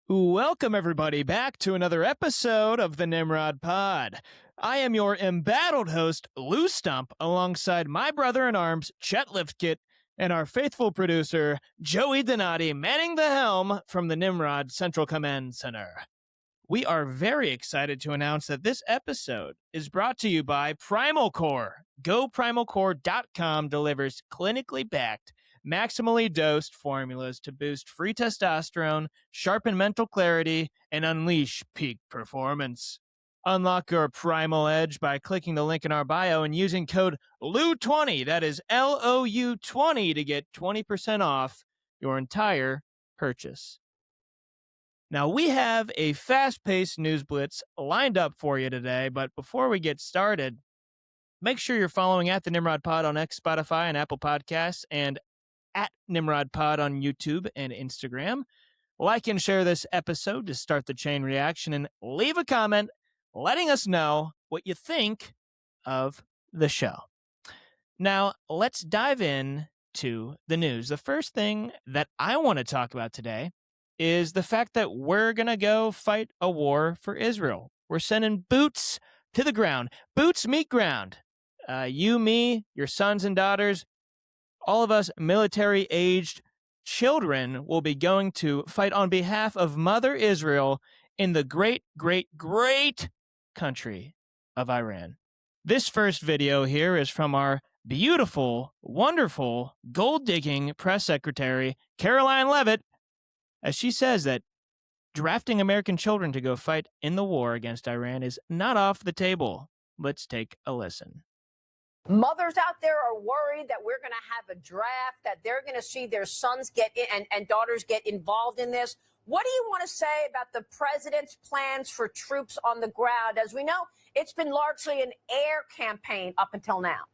Welcome, everybody, back to another episode of the Nimrod Pod. I am your embattled host, Lou Stump, alongside my brother in arms, Chet Liftkit, and our faithful producer, Joey Donati, manning the helm from the Nimrod Central Command Center. We are very excited to announce that this episode is brought to you by Primal Core. GoPrimalCore.com delivers clinically backed, maximally dosed formulas to boost free testosterone, sharpen mental clarity, and unleash peak performance. Unlock your primal edge by clicking the link in our bio and using code LOU20, that is LOU 20, to get 20% off your entire purchase. Now, we have a fast-paced news blitz lined up for you today, but before we get started, make sure you're following at the Nimrod Pod on X, Spotify, and Apple Podcasts, and at Nimrod Pod on YouTube and Instagram. Like and share this episode to start the chain reaction, and leave a comment letting us know what you think of the show. Now, let's dive in to the news. The first thing that I want to talk about today is the fact that we're going to go fight a war for Israel. We're sending boots to the ground. Boots meet ground. You, me, your sons and daughters, all of us military-aged children will be going to fight on behalf of Mother Israel in the great, great, great country of Iran. This first video here is from our beautiful, wonderful, gold-digging press secretary, Caroline Levitt, as she says that drafting American children to go fight in the war against Iran is not off the table. Let's take a listen. Mothers out there are worried that we're going to have a draft, that they're going to see their sons get in and daughters get involved in this. What do you want to say about the president's plans for troops on the ground? As we know, it's been largely an air campaign up until now.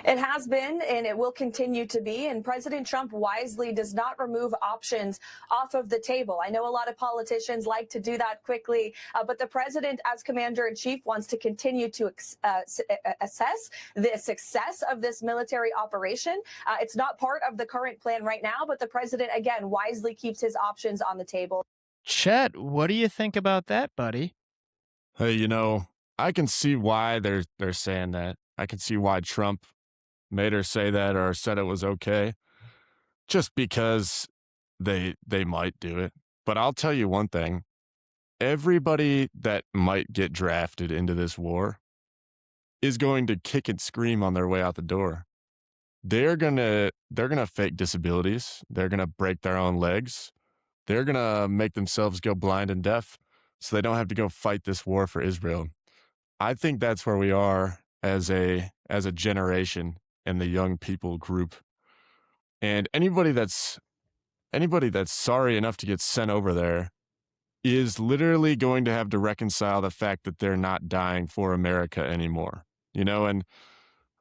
It has been, and it will continue to be, and President Trump wisely does not remove options off of the table. I know a lot of politicians like to do that quickly, but the president, as commander-in-chief, wants to continue to assess the success of this military operation. It's not part of the current plan right now, but the president, again, wisely keeps his options on the table. Chet, what do you think about that, buddy? Hey, I can see why they're saying that. I can see why Trump made her say that or said it was okay, just because they might do it. But I'll tell you one thing. Everybody that might get drafted into this war is going to kick and scream on their way out the door. They're gonna fake disabilities. They're gonna break their own legs. They're gonna make themselves go blind and deaf so they don't have to go fight this war for Israel. I think that's where we are as a generation and the young people group. And anybody that's sorry enough to get sent over there is literally going to have to reconcile the fact that they're not dying for America anymore. And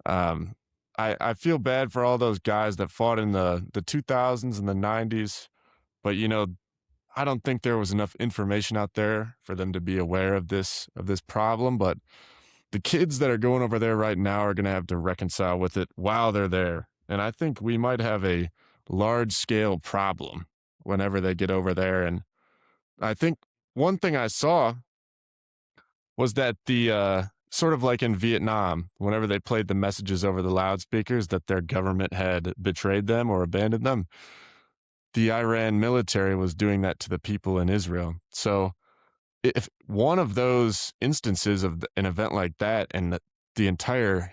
I feel bad for all those guys that fought in the 2000s and the 90s, but I don't think there was enough information out there for them to be aware of this problem. But the kids that are going over there right now are going to have to reconcile with it while they're there. And I think we might have a large-scale problem whenever they get over there. And I think one thing I saw was that the sort of like in Vietnam, whenever they played the messages over the loudspeakers that their government had betrayed them or abandoned them, the Iran military was doing that to the people in Israel. So if one of those instances of an event like that and the entire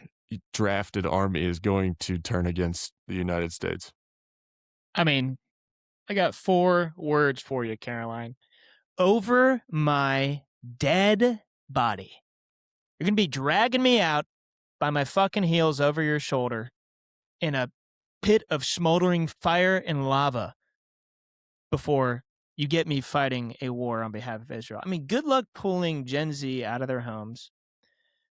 drafted army is going to turn against the United States. I mean, I got 4 words for you, Caroline. Over my dead body. You're going to be dragging me out by my fucking heels over your shoulder in a pit of smoldering fire and lava before you get me fighting a war on behalf of Israel. I mean, good luck pulling Gen Z out of their homes,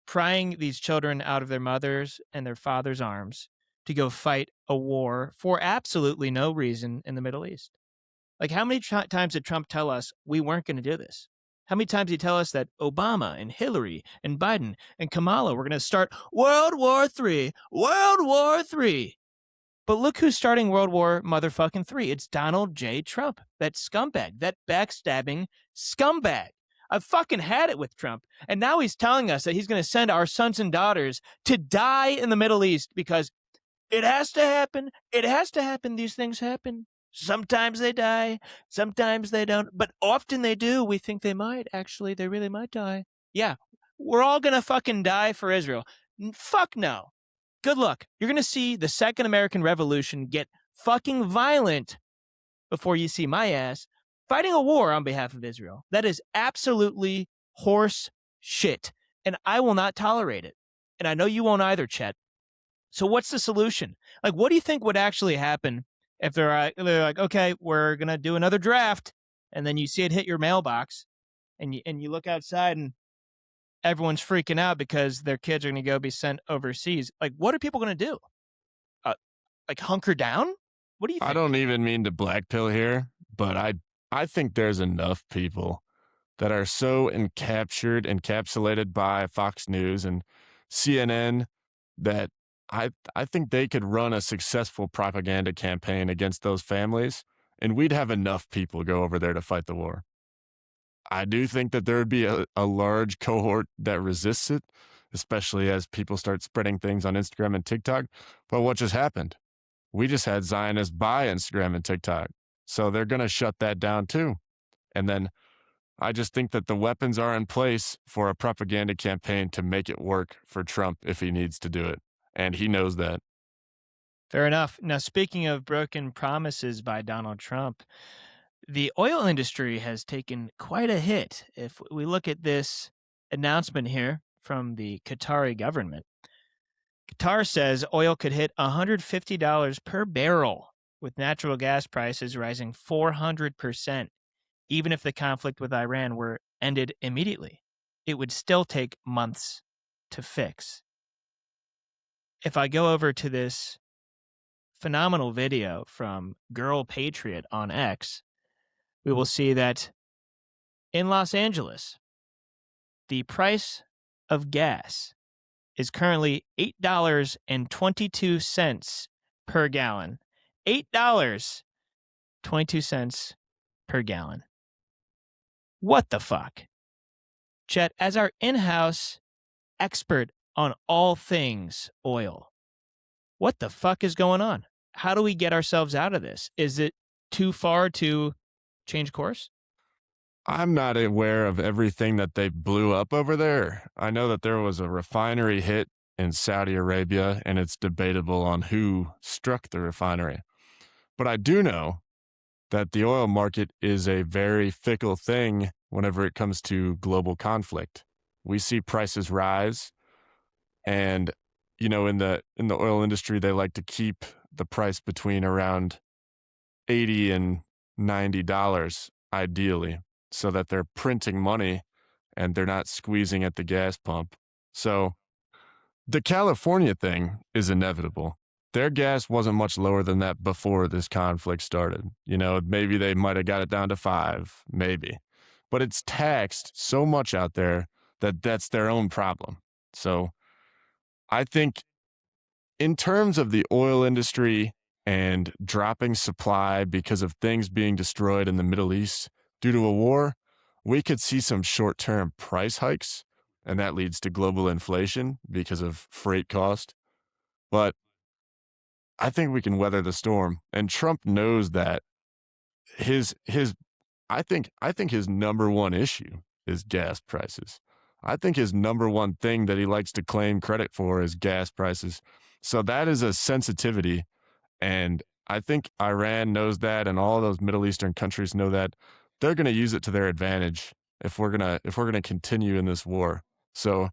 prying these children out of their mothers' and their fathers' arms to go fight a war for absolutely no reason in the Middle East. Like, how many times did Trump tell us we weren't going to do this? How many times did he tell us that Obama and Hillary and Biden and Kamala were going to start World War III, World War III? But look who's starting World War motherfucking 3. It's Donald J. Trump, that scumbag, that backstabbing scumbag. I've fucking had it with Trump. And now he's telling us that he's going to send our sons and daughters to die in the Middle East because it has to happen. It has to happen. These things happen. Sometimes they die. Sometimes they don't. But often they do. We think they might. Actually, they really might die. Yeah, we're all going to fucking die for Israel. Fuck no. Good luck. You're going to see the Second American Revolution get fucking violent before you see my ass fighting a war on behalf of Israel. That is absolutely horse shit. And I will not tolerate it. And I know you won't either, Chet. So what's the solution? Like, what do you think would actually happen if they're like, okay, we're going to do another draft, and then you see it hit your mailbox, and you look outside, and everyone's freaking out because their kids are going to go be sent overseas. Like, what are people going to do? Like, hunker down? What do you think? I don't even mean to black pill here, but I think there's enough people that are so encapsulated by Fox News and CNN that I think they could run a successful propaganda campaign against those families, and we'd have enough people go over there to fight the war. I do think that there would be a large cohort that resists it, especially as people start spreading things on Instagram and TikTok. But what just happened? We just had Zionists buy Instagram and TikTok. So they're going to shut that down too. And then I just think that the weapons are in place for a propaganda campaign to make it work for Trump if he needs to do it. And he knows that. Fair enough. Now, speaking of broken promises by Donald Trump, the oil industry has taken quite a hit. If we look at this announcement here from the Qatari government, Qatar says oil could hit $150 per barrel, with natural gas prices rising 400%. Even if the conflict with Iran were ended immediately, it would still take months to fix. If I go over to this phenomenal video from Girl Patriot on X, we will see that in Los Angeles, the price of gas is currently $8.22 per gallon. $8.22 per gallon. What the fuck? Chet, as our in-house expert on all things oil, what the fuck is going on? How do we get ourselves out of this? Is it too far to change course? I'm not aware of everything that they blew up over there. I know that there was a refinery hit in Saudi Arabia, and it's debatable on who struck the refinery. But I do know that the oil market is a very fickle thing whenever it comes to global conflict. We see prices rise, and in the oil industry, they like to keep the price between around $80 and $90 ideally, so that they're printing money and they're not squeezing at the gas pump. So the California thing is inevitable. Their gas wasn't much lower than that before this conflict started. Maybe they might have got it down to $5, maybe. But it's taxed so much out there that that's their own problem. So I think in terms of the oil industry and dropping supply because of things being destroyed in the Middle East due to a war, we could see some short-term price hikes, and that leads to global inflation because of freight cost. But I think we can weather the storm, and Trump knows that I think his number one issue is gas prices. I think his number one thing that he likes to claim credit for is gas prices. So that is a sensitivity, and I think Iran knows that, and all those Middle Eastern countries know that. They're going to use it to their advantage if we're gonna continue in this war. So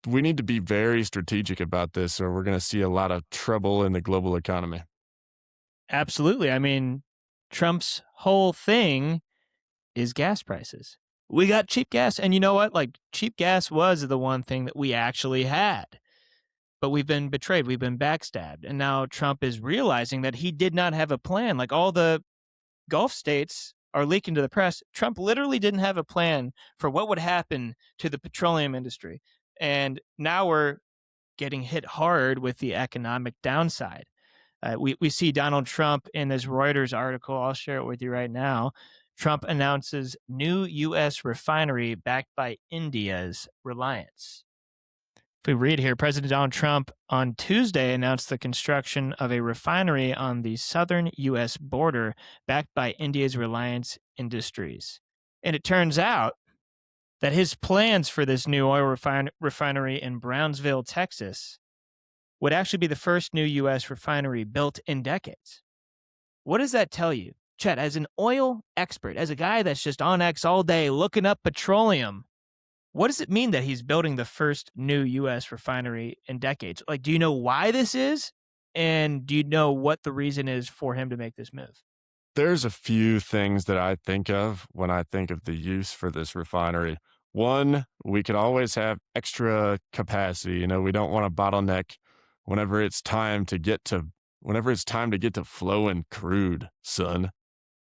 we need to be very strategic about this, or we're going to see a lot of trouble in the global economy. Absolutely. I mean, Trump's whole thing is gas prices. We got cheap gas, and you know what? Like, cheap gas was the one thing that we actually had. But we've been betrayed. We've been backstabbed. And now Trump is realizing that he did not have a plan. Like, all the Gulf states are leaking to the press. Trump literally didn't have a plan for what would happen to the petroleum industry. And now we're getting hit hard with the economic downside. We see Donald Trump in this Reuters article. I'll share it with you right now. Trump announces new U.S. refinery backed by India's Reliance. If we read here, President Donald Trump on Tuesday announced the construction of a refinery on the southern U.S. border backed by India's Reliance Industries. And it turns out that his plans for this new oil refinery in Brownsville, Texas, would actually be the first new U.S. refinery built in decades. What does that tell you? Chet, as an oil expert, as a guy that's just on X all day looking up petroleum, what does it mean that he's building the first new U.S. refinery in decades? Like, do you know why this is? And do you know what the reason is for him to make this move? There's a few things that I think of when I think of the use for this refinery. One, we could always have extra capacity. We don't want to bottleneck whenever it's time to get to flowing crude, son.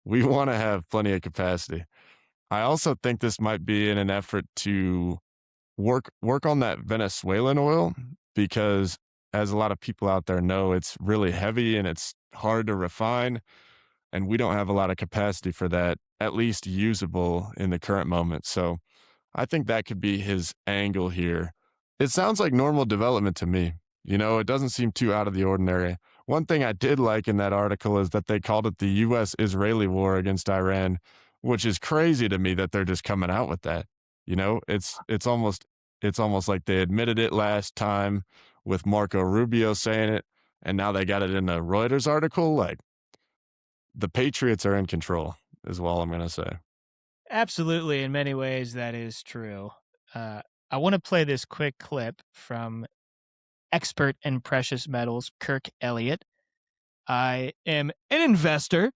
We want to have plenty of capacity. I also think this might be in an effort to work on that Venezuelan oil, because as a lot of people out there know, it's really heavy and it's hard to refine, and we don't have a lot of capacity for that, at least usable in the current moment. So I think that could be his angle here. It sounds like normal development to me. It doesn't seem too out of the ordinary. One thing I did like in that article is that they called it the U.S.-Israeli war against Iran, which is crazy to me that they're just coming out with that. It's almost like they admitted it last time with Marco Rubio saying it, and now they got it in a Reuters article. Like, the Patriots are in control, is all I'm going to say. Absolutely. In many ways, that is true. I want to play this quick clip from expert in precious metals, Kirk Elliott. I am an investor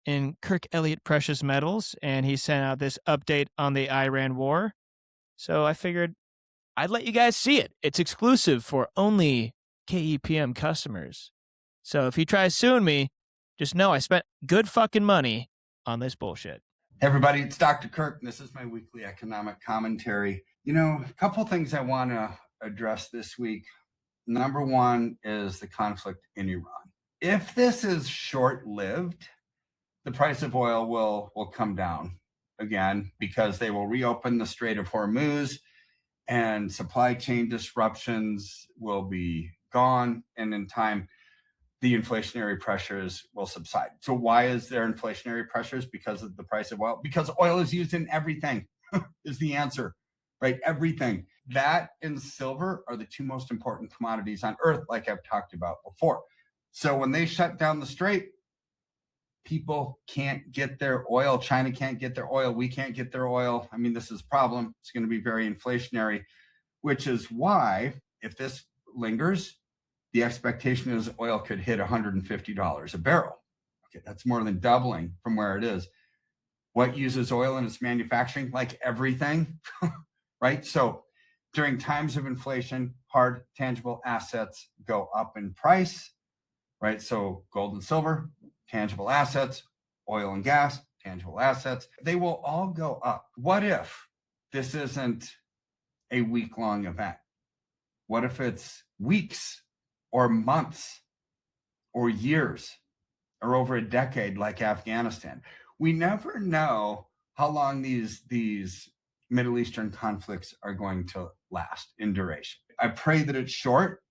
in Kirk Elliott Precious Metals, and he sent out this update on the Iran war. So I figured I'd let you guys see it. It's exclusive for only KEPM customers. So if he tries suing me, just know I spent good fucking money on this bullshit. Hey everybody, it's Dr. Kirk, and this is my weekly economic commentary. A couple things I want to address this week. Number one is the conflict in Iran. If this is short-lived, the price of oil will come down again, because they will reopen the Strait of Hormuz and supply chain disruptions will be gone, and in time the inflationary pressures will subside. So why is there inflationary pressures? Because of the price of oil. Because oil is used in everything is the answer, right? Everything. That and silver are the two most important commodities on earth, like I've talked about before. So when they shut down the strait, people can't get their oil. China can't get their oil. We can't get their oil. I mean, this is a problem. It's going to be very inflationary, which is why, if this lingers, the expectation is oil could hit $150 a barrel. Okay, that's more than doubling from where it is. What uses oil in its manufacturing? Like everything, right? So during times of inflation, hard tangible assets go up in price, right? So gold and silver, tangible assets, oil and gas, tangible assets, they will all go up. What if this isn't a week-long event? What if it's weeks or months or years or over a decade, like Afghanistan? We never know how long these Middle Eastern conflicts are going to last in duration. I pray that it's short,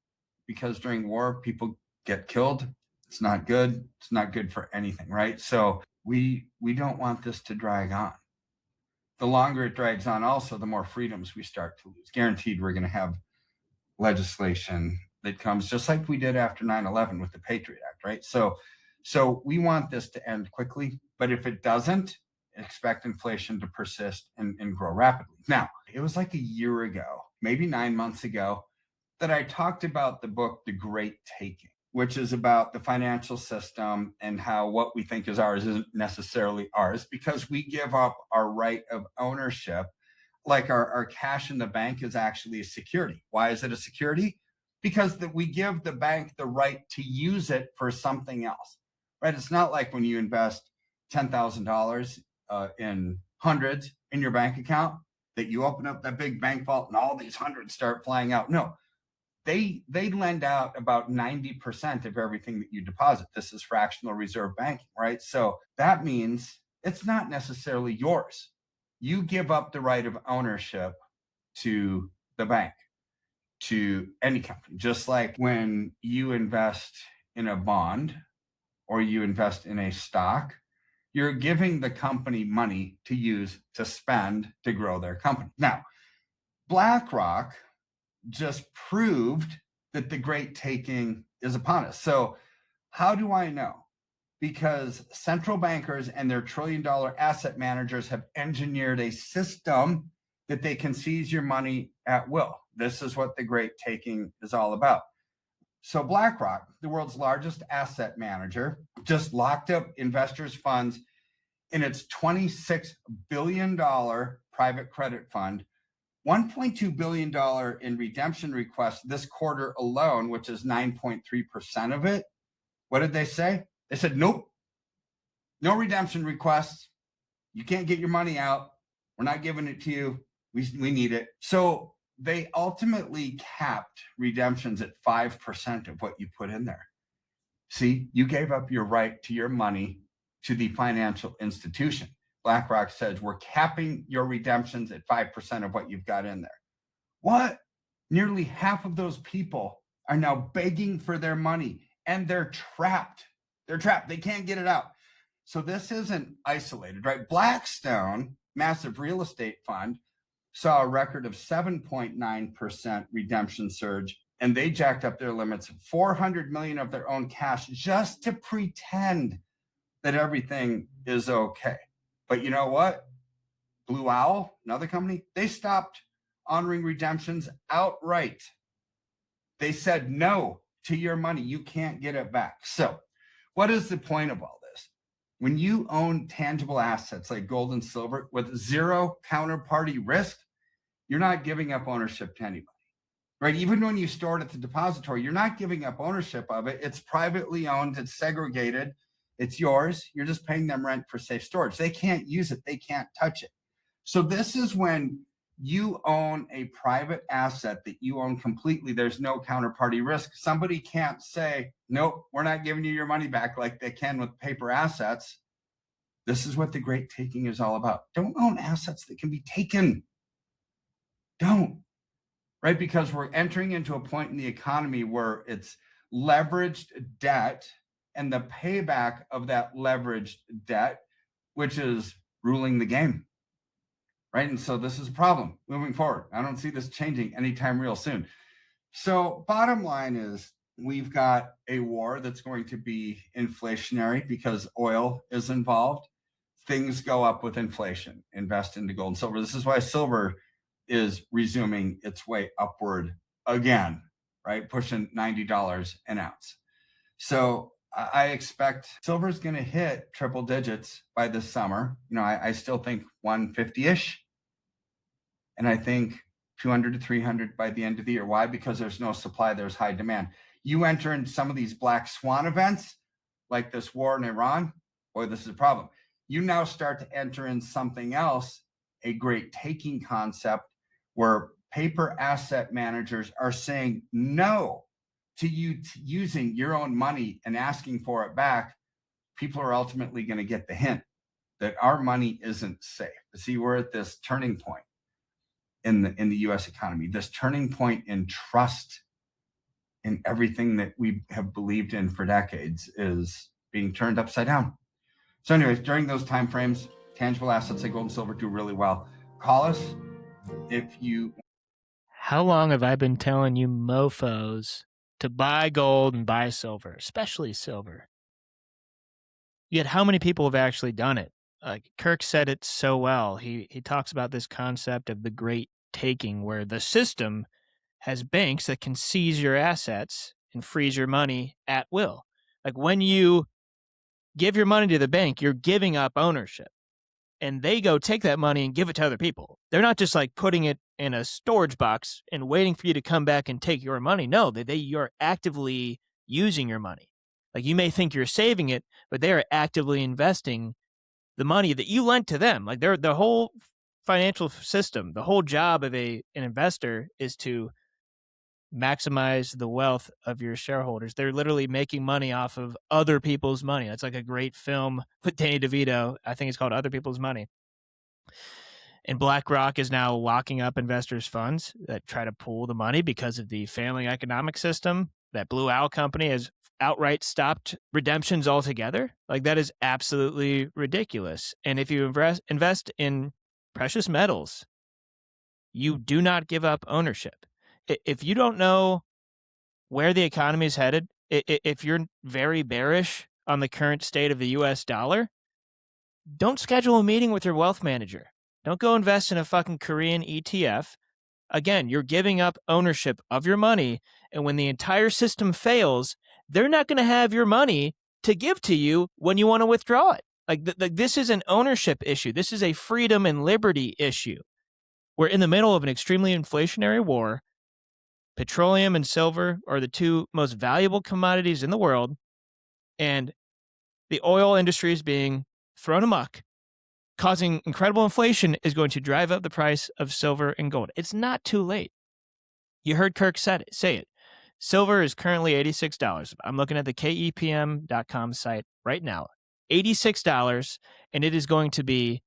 because during war, people get killed. It's not good. It's not good for anything, right? So we don't want this to drag on. The longer it drags on, also, the more freedoms we start to lose. Guaranteed we're going to have legislation that comes just like we did after 9/11 with the Patriot Act, right? So we want this to end quickly, but if it doesn't, expect inflation to persist and grow rapidly. Now, it was like a year ago, maybe 9 months ago, that I talked about the book, The Great Taking, which is about the financial system and how what we think is ours isn't necessarily ours, because we give up our right of ownership. Like our cash in the bank is actually a security. Why is it a security? Because we give the bank the right to use it for something else, right? It's not like when you invest $10,000 in hundreds in your bank account that you open up that big bank vault and all these hundreds start flying out. No, they lend out about 90% of everything that you deposit. This is fractional reserve banking, right? So that means it's not necessarily yours. You give up the right of ownership to the bank, to any company, just like when you invest in a bond or you invest in a stock, you're giving the company money to use, to spend, to grow their company. Now, BlackRock just proved that the great taking is upon us. So how do I know? Because central bankers and their trillion-dollar asset managers have engineered a system that they can seize your money at will. This is what the great taking is all about. So BlackRock, the world's largest asset manager, just locked up investors' funds in its $26 billion private credit fund, $1.2 billion in redemption requests this quarter alone, which is 9.3% of it. What did they say? They said, nope, no redemption requests. You can't get your money out. We're not giving it to you. We need it. So they ultimately capped redemptions at 5% of what you put in there. See, you gave up your right to your money to the financial institution. BlackRock says we're capping your redemptions at 5% of what you've got in there. What? Nearly half of those people are now begging for their money, and they're trapped. They're trapped. They can't get it out. So this isn't isolated, right? Blackstone, massive real estate fund, saw a record of 7.9% redemption surge, and they jacked up their limits, 400 million of their own cash, just to pretend that everything is okay. But you know what? Blue Owl, another company, they stopped honoring redemptions outright. They said no to your money. You can't get it back. So what is the point of all this? When you own tangible assets like gold and silver with zero counterparty risk, you're not giving up ownership to anybody, right? Even when you store it at the depository, you're not giving up ownership of it. It's privately owned. It's segregated. It's yours. You're just paying them rent for safe storage. They can't use it. They can't touch it. So this is when you own a private asset that you own completely. There's no counterparty risk. Somebody can't say, nope, we're not giving you your money back like they can with paper assets. This is what the great taking is all about. Don't own assets that can be taken. Don't, right? Because we're entering into a point in the economy where it's leveraged debt and the payback of that leveraged debt, which is ruling the game, right? And so this is a problem moving forward. I don't see this changing anytime real soon. So bottom line is we've got a war that's going to be inflationary because oil is involved. Things go up with inflation. Invest into gold and silver. This is why silver is resuming its way upward again, right? Pushing $90 an ounce. So I expect silver is going to hit triple digits by this summer. You know, I still think 150-ish. And I think 200 to 300 by the end of the year. Why? Because there's no supply, there's high demand. You enter in some of these black swan events, like this war in Iran, boy, this is a problem. You now start to enter in something else, a great taking concept, where paper asset managers are saying no to you using your own money and asking for it back. People are ultimately going to get the hint that our money isn't safe. See, we're at this turning point in the U.S. economy, this turning point in trust in everything that we have believed in for decades is being turned upside down. So anyways, during those time frames, tangible assets like gold and silver do really well. Call us if you... How long have I been telling you mofos to buy gold and buy silver, especially silver? Yet how many people have actually done it? Kirk said it so well. He talks about this concept of the great taking, where the system has banks that can seize your assets and freeze your money at will. Like when you give your money to the bank, you're giving up ownership. And they go take that money and give it to other people. They're not just like putting it in a storage box and waiting for you to come back and take your money. No, you're actively using your money. Like you may think you're saving it, but they are actively investing the money that you lent to them. Like the whole financial system, the whole job of an investor is to maximize the wealth of your shareholders. They're literally making money off of other people's money. That's like a great film with Danny DeVito. I think it's called Other People's Money. And BlackRock is now locking up investors' funds that try to pool the money because of the failing economic system. That Blue Owl company has outright stopped redemptions altogether. Like, that is absolutely ridiculous. And if you invest in precious metals, you do not give up ownership. If you don't know where the economy is headed, if you're very bearish on the current state of the US dollar, don't schedule a meeting with your wealth manager. Don't go invest in a fucking Korean ETF. Again, you're giving up ownership of your money, and when the entire system fails, they're not going to have your money to give to you when you want to withdraw it. Like, this is an ownership issue. This is a freedom and liberty issue. We're in the middle of an extremely inflationary war. Petroleum and silver are the two most valuable commodities in the world, and the oil industry is being thrown amok, causing incredible inflation is going to drive up the price of silver and gold. It's not too late. You heard Kirk say it. Silver is currently $86. I'm looking at the KEPM.com site right now. $86, and it is going to be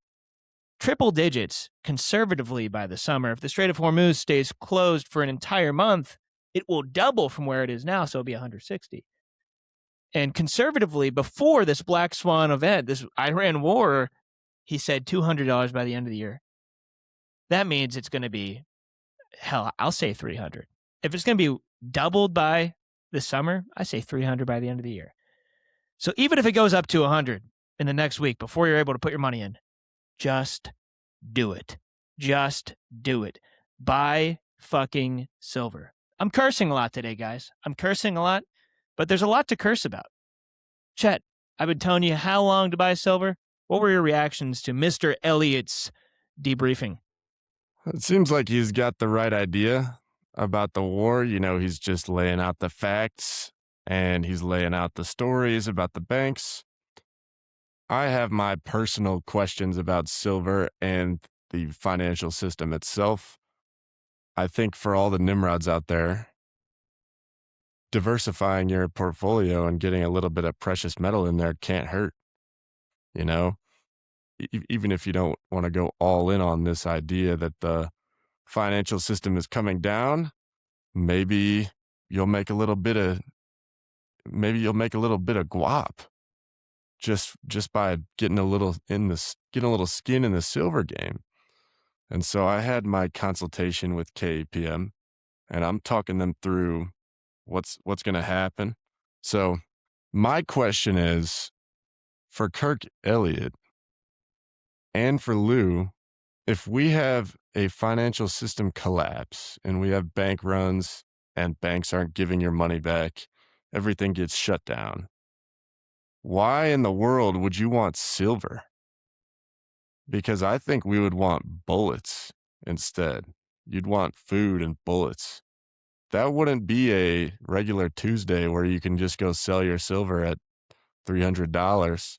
triple digits conservatively by the summer. If the Strait of Hormuz stays closed for an entire month, it will double from where it is now, so it'll be 160. And conservatively, before this black swan event, this Iran war, he said $200 by the end of the year. That means it's going to be, hell, I'll say 300. If it's going to be doubled by the summer, I say 300 by the end of the year. So even if it goes up to 100 in the next week before you're able to put your money in, just do it. Just do it. Buy fucking silver. I'm cursing a lot today, guys. I'm cursing a lot, but there's a lot to curse about. Chet, I've been telling you how long to buy silver. What were your reactions to Mr. Elliott's debriefing? It seems like he's got the right idea about the war. You know, he's just laying out the facts and he's laying out the stories about the banks. I have my personal questions about silver and the financial system itself. I think for all the Nimrods out there, diversifying your portfolio and getting a little bit of precious metal in there can't hurt. You know, even if you don't want to go all in on this idea that the financial system is coming down, maybe you'll make a little bit of guap just by getting a little skin in the silver game. And so I had my consultation with KPM, and I'm talking them through what's going to happen. So my question is, for Kirk Elliott and for Lou, if we have a financial system collapse and we have bank runs and banks aren't giving your money back, everything gets shut down, why in the world would you want silver? Because I think we would want bullets instead. You'd want food and bullets. That wouldn't be a regular Tuesday where you can just go sell your silver at $300.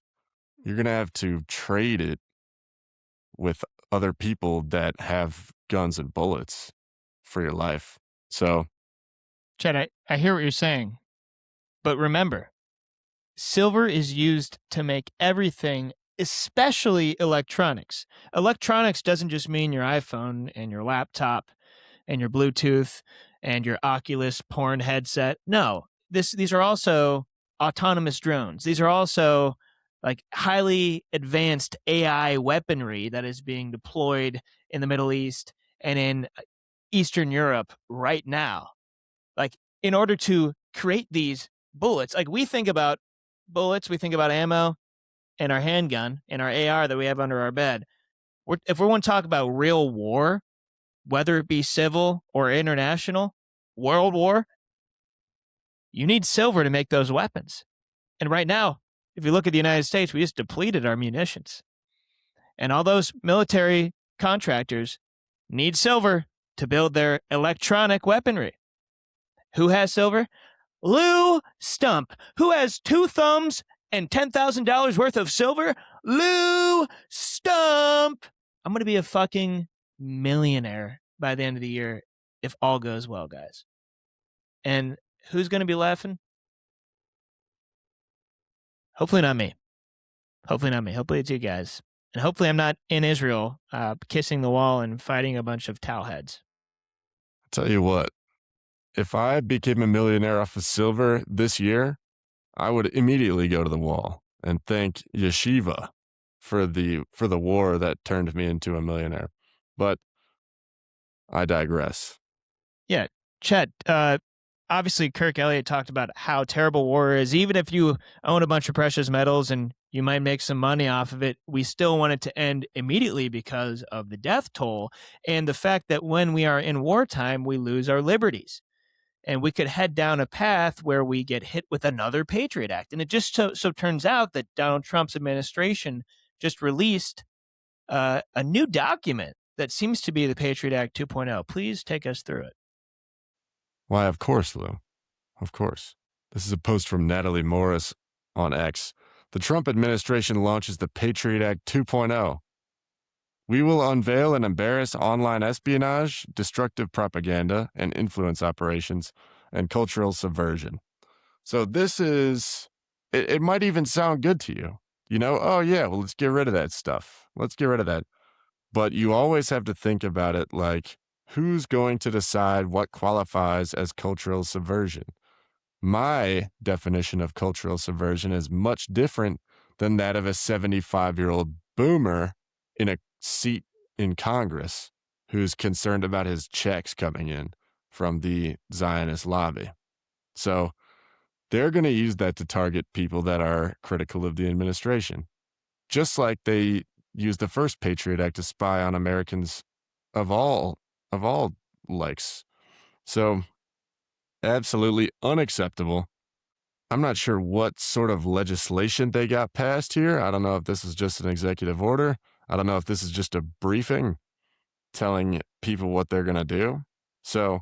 You're going to have to trade it with other people that have guns and bullets for your life. So, Chad, I hear what you're saying, but remember, silver is used to make everything, especially electronics. Electronics doesn't just mean your iPhone and your laptop and your Bluetooth and your Oculus porn headset. No, these are also autonomous drones. These are also like highly advanced AI weaponry that is being deployed in the Middle East and in Eastern Europe right now. Like, in order to create these bullets, like, we think about bullets, we think about ammo and our handgun and our AR that we have under our bed. If we want to talk about real war, whether it be civil or international, world war, you need silver to make those weapons. And right now, if you look at the United States, we just depleted our munitions. And all those military contractors need silver to build their electronic weaponry. Who has silver? Lou Stump. Who has 2 thumbs and $10,000 worth of silver? Lou Stump. I'm going to be a fucking millionaire by the end of the year if all goes well, guys. And who's going to be laughing? Hopefully not me. Hopefully not me. Hopefully it's you guys. And hopefully I'm not in Israel kissing the wall and fighting a bunch of towel heads. Tell you what, if I became a millionaire off of silver this year, I would immediately go to the wall and thank Yeshiva for the war that turned me into a millionaire. But I digress. Yeah, Chet, obviously Kirk Elliott talked about how terrible war is. Even if you own a bunch of precious metals and you might make some money off of it, we still want it to end immediately because of the death toll and the fact that when we are in wartime, we lose our liberties. And we could head down a path where we get hit with another Patriot Act. And it just so turns out that Donald Trump's administration just released a new document that seems to be the Patriot Act 2.0. Please take us through it. Why, of course, Lou. Of course. This is a post from Natalie Morris on X. The Trump administration launches the Patriot Act 2.0. We will unveil and embarrass online espionage, destructive propaganda, and influence operations, and cultural subversion. So this is, it might even sound good to you. You know, oh yeah, well, let's get rid of that stuff. Let's get rid of that. But you always have to think about it like, who's going to decide what qualifies as cultural subversion? My definition of cultural subversion is much different than that of a 75-year-old boomer in a seat in Congress who's concerned about his checks coming in from the Zionist lobby. So they're going to use that to target people that are critical of the administration, just like they used the first Patriot Act to spy on Americans of all likes. So absolutely unacceptable. I'm not sure what sort of legislation they got passed here. I don't know if this is just an executive order. I don't know if this is just a briefing telling people what they're going to do. So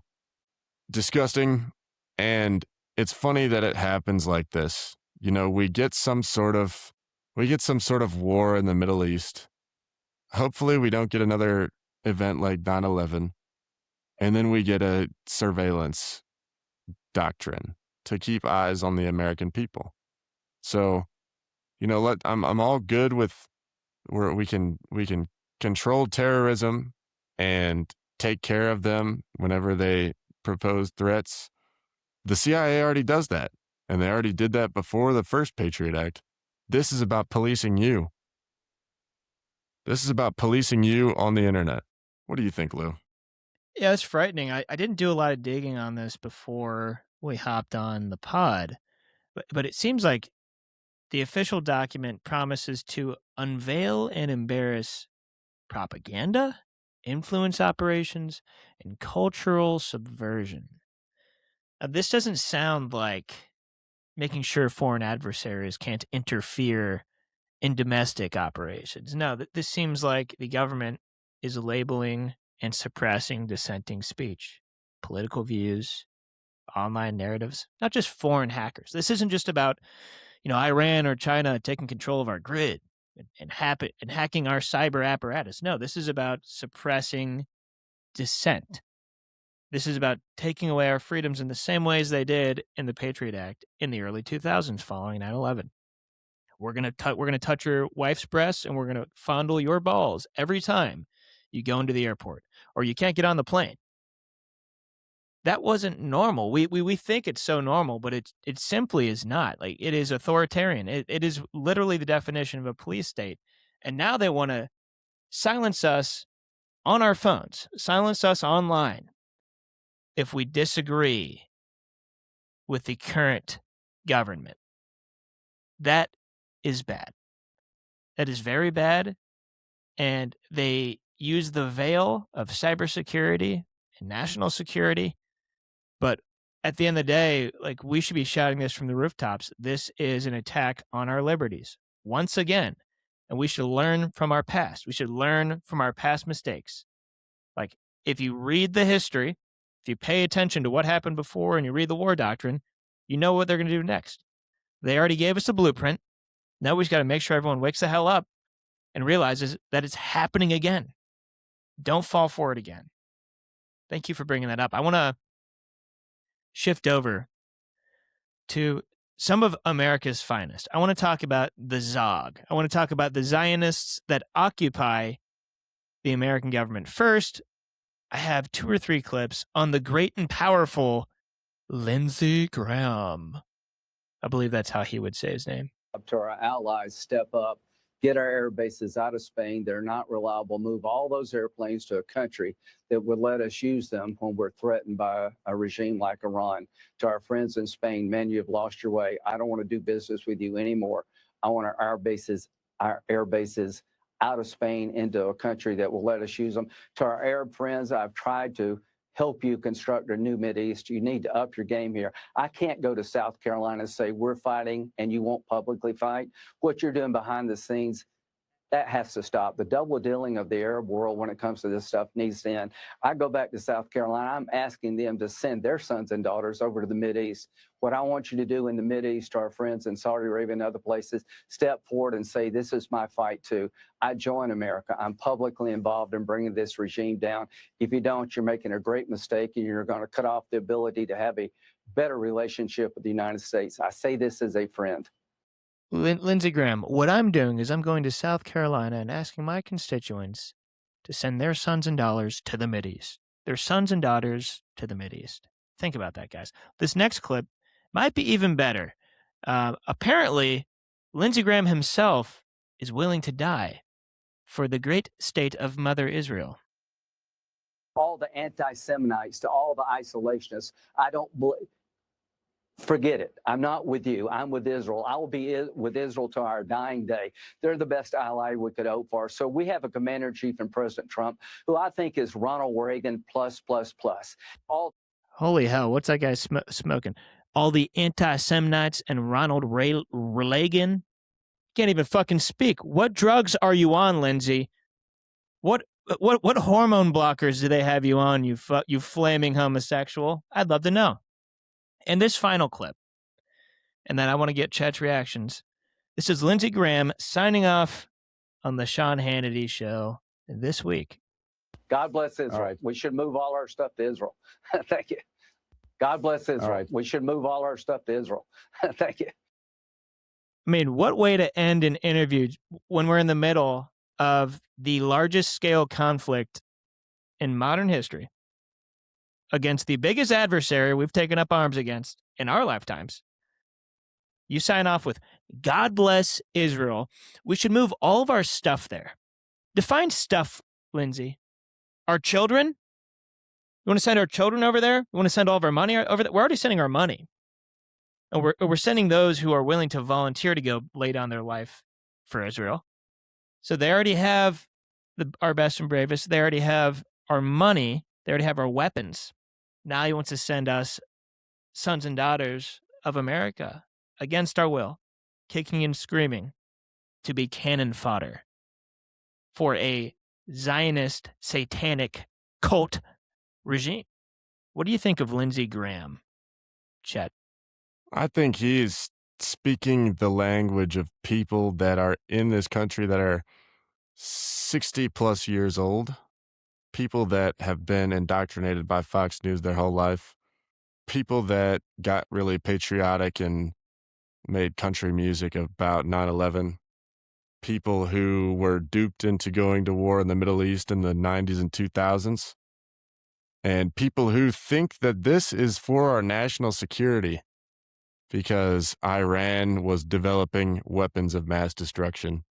disgusting. And it's funny that it happens like this. You know, we get some sort of war in the Middle East. Hopefully we don't get another event like 9/11. And then we get a surveillance doctrine to keep eyes on the American people. So, you know, I'm all good with where we can control terrorism and take care of them whenever they propose threats. The CIA already does that, and they already did that before the first Patriot Act. This is about policing you. This is about policing you on the internet. What do you think, Lou? Yeah, it's frightening. I didn't do a lot of digging on this before we hopped on the pod, but it seems like the official document promises to unveil and embarrass propaganda, influence operations, and cultural subversion. Now, this doesn't sound like making sure foreign adversaries can't interfere in domestic operations. No, this seems like the government is labeling and suppressing dissenting speech, political views, online narratives, not just foreign hackers. This isn't just about, Iran or China taking control of our grid and hacking our cyber apparatus. No, this is about suppressing dissent. This is about taking away our freedoms in the same ways they did in the Patriot Act in the early 2000s following 9/11. We're going to touch your wife's breasts and we're going to fondle your balls every time you go into the airport or you can't get on the plane. That wasn't normal. We think it's so normal, but it simply is not. Like, it is authoritarian. It is literally the definition of a police state. And now they want to silence us on our phones, silence us online if we disagree with the current government. That is bad. That is very bad. And they use the veil of cybersecurity and national security. But at the end of the day, like, we should be shouting this from the rooftops. This is an attack on our liberties once again. And we should learn from our past. We should learn from our past mistakes. Like, if you read the history, if you pay attention to what happened before and you read the war doctrine, you know what they're going to do next. They already gave us a blueprint. Now we just got to make sure everyone wakes the hell up and realizes that it's happening again. Don't fall for it again. Thank you for bringing that up. I want to shift over to some of America's finest. I want to talk about the Zog. I want to talk about the Zionists that occupy the American government. First, I have 2 or 3 clips on the great and powerful Lindsey Graham. I believe that's how he would say his name. Up to our allies, step up, get our air bases out of Spain. They're not reliable. Move all those airplanes to a country that would let us use them when we're threatened by a regime like Iran. To our friends in Spain, man, you've lost your way. I don't want to do business with you anymore. I want our air bases out of Spain into a country that will let us use them. To our Arab friends, I've tried to help you construct a new Mideast. You need to up your game here. I can't go to South Carolina and say we're fighting and you won't publicly fight. What you're doing behind the scenes, that has to stop. The double dealing of the Arab world when it comes to this stuff needs to end. I go back to South Carolina. I'm asking them to send their sons and daughters over to the Mideast. What I want you to do in the Mideast, our friends in Saudi Arabia and other places, step forward and say, this is my fight too. I join America. I'm publicly involved in bringing this regime down. If you don't, you're making a great mistake and you're going to cut off the ability to have a better relationship with the United States. I say this as a friend. Lindsey Graham, what I'm doing is I'm going to South Carolina and asking my constituents to send their sons and daughters to the Mideast. Their sons and daughters to the Mideast. Think about that, guys. This next clip might be even better. Apparently, Lindsey Graham himself is willing to die for the great state of Mother Israel. All the anti-Seminites, to all the isolationists, I don't believe. Forget it. I'm not with you. I'm with Israel. I will be with Israel to our dying day. They're the best ally we could hope for. So we have a commander-in-chief in President Trump, who I think is Ronald Reagan plus. Holy hell, what's that guy smoking? All the anti-Seminites and Ronald Reagan? Can't even fucking speak. What drugs are you on, Lindsey? What hormone blockers do they have you on, you flaming homosexual? I'd love to know. And this final clip, and then I want to get Chet's reactions. This is Lindsey Graham signing off on the Sean Hannity show this week. God bless Israel. Right. We should move all our stuff to Israel. Thank you. God bless Israel. Right. We should move all our stuff to Israel. Thank you. I mean, what way to end an interview when we're in the middle of the largest scale conflict in modern history against the biggest adversary we've taken up arms against in our lifetimes. You sign off with, God bless Israel. We should move all of our stuff there. Define stuff, Lindsey. Our children? You want to send our children over there? We want to send all of our money over there? We're already sending our money. And we're sending those who are willing to volunteer to go lay down their life for Israel. So they already have our best and bravest. They already have our money. They already have our weapons. Now he wants to send us sons and daughters of America against our will, kicking and screaming to be cannon fodder for a Zionist satanic cult regime. What do you think of Lindsey Graham, Chet? I think he's speaking the language of people that are in this country that are 60 plus years old, people that have been indoctrinated by Fox News their whole life, people that got really patriotic and made country music about 9/11, people who were duped into going to war in the Middle East in the 90s and 2000s, and people who think that this is for our national security because Iran was developing weapons of mass destruction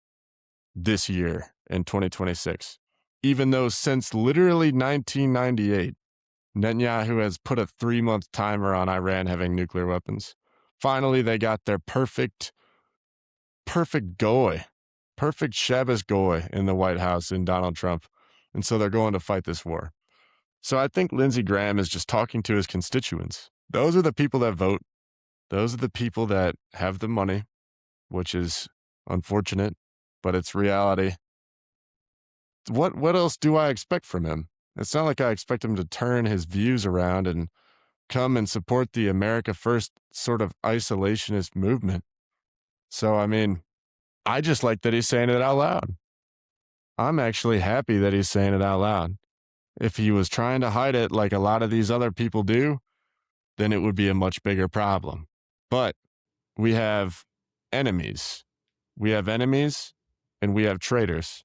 this year in 2026. Even though since literally 1998, Netanyahu has put a 3-month timer on Iran having nuclear weapons. Finally, they got their perfect goy, perfect Shabbos goy in the White House in Donald Trump. And so they're going to fight this war. So I think Lindsey Graham is just talking to his constituents. Those are the people that vote. Those are the people that have the money, which is unfortunate, but it's reality. What else do I expect from him? It's not like I expect him to turn his views around and come and support the America First sort of isolationist movement. So, I mean, I just like that he's saying it out loud. I'm actually happy that he's saying it out loud. If he was trying to hide it like a lot of these other people do, then it would be a much bigger problem. But we have enemies. We have enemies and we have traitors.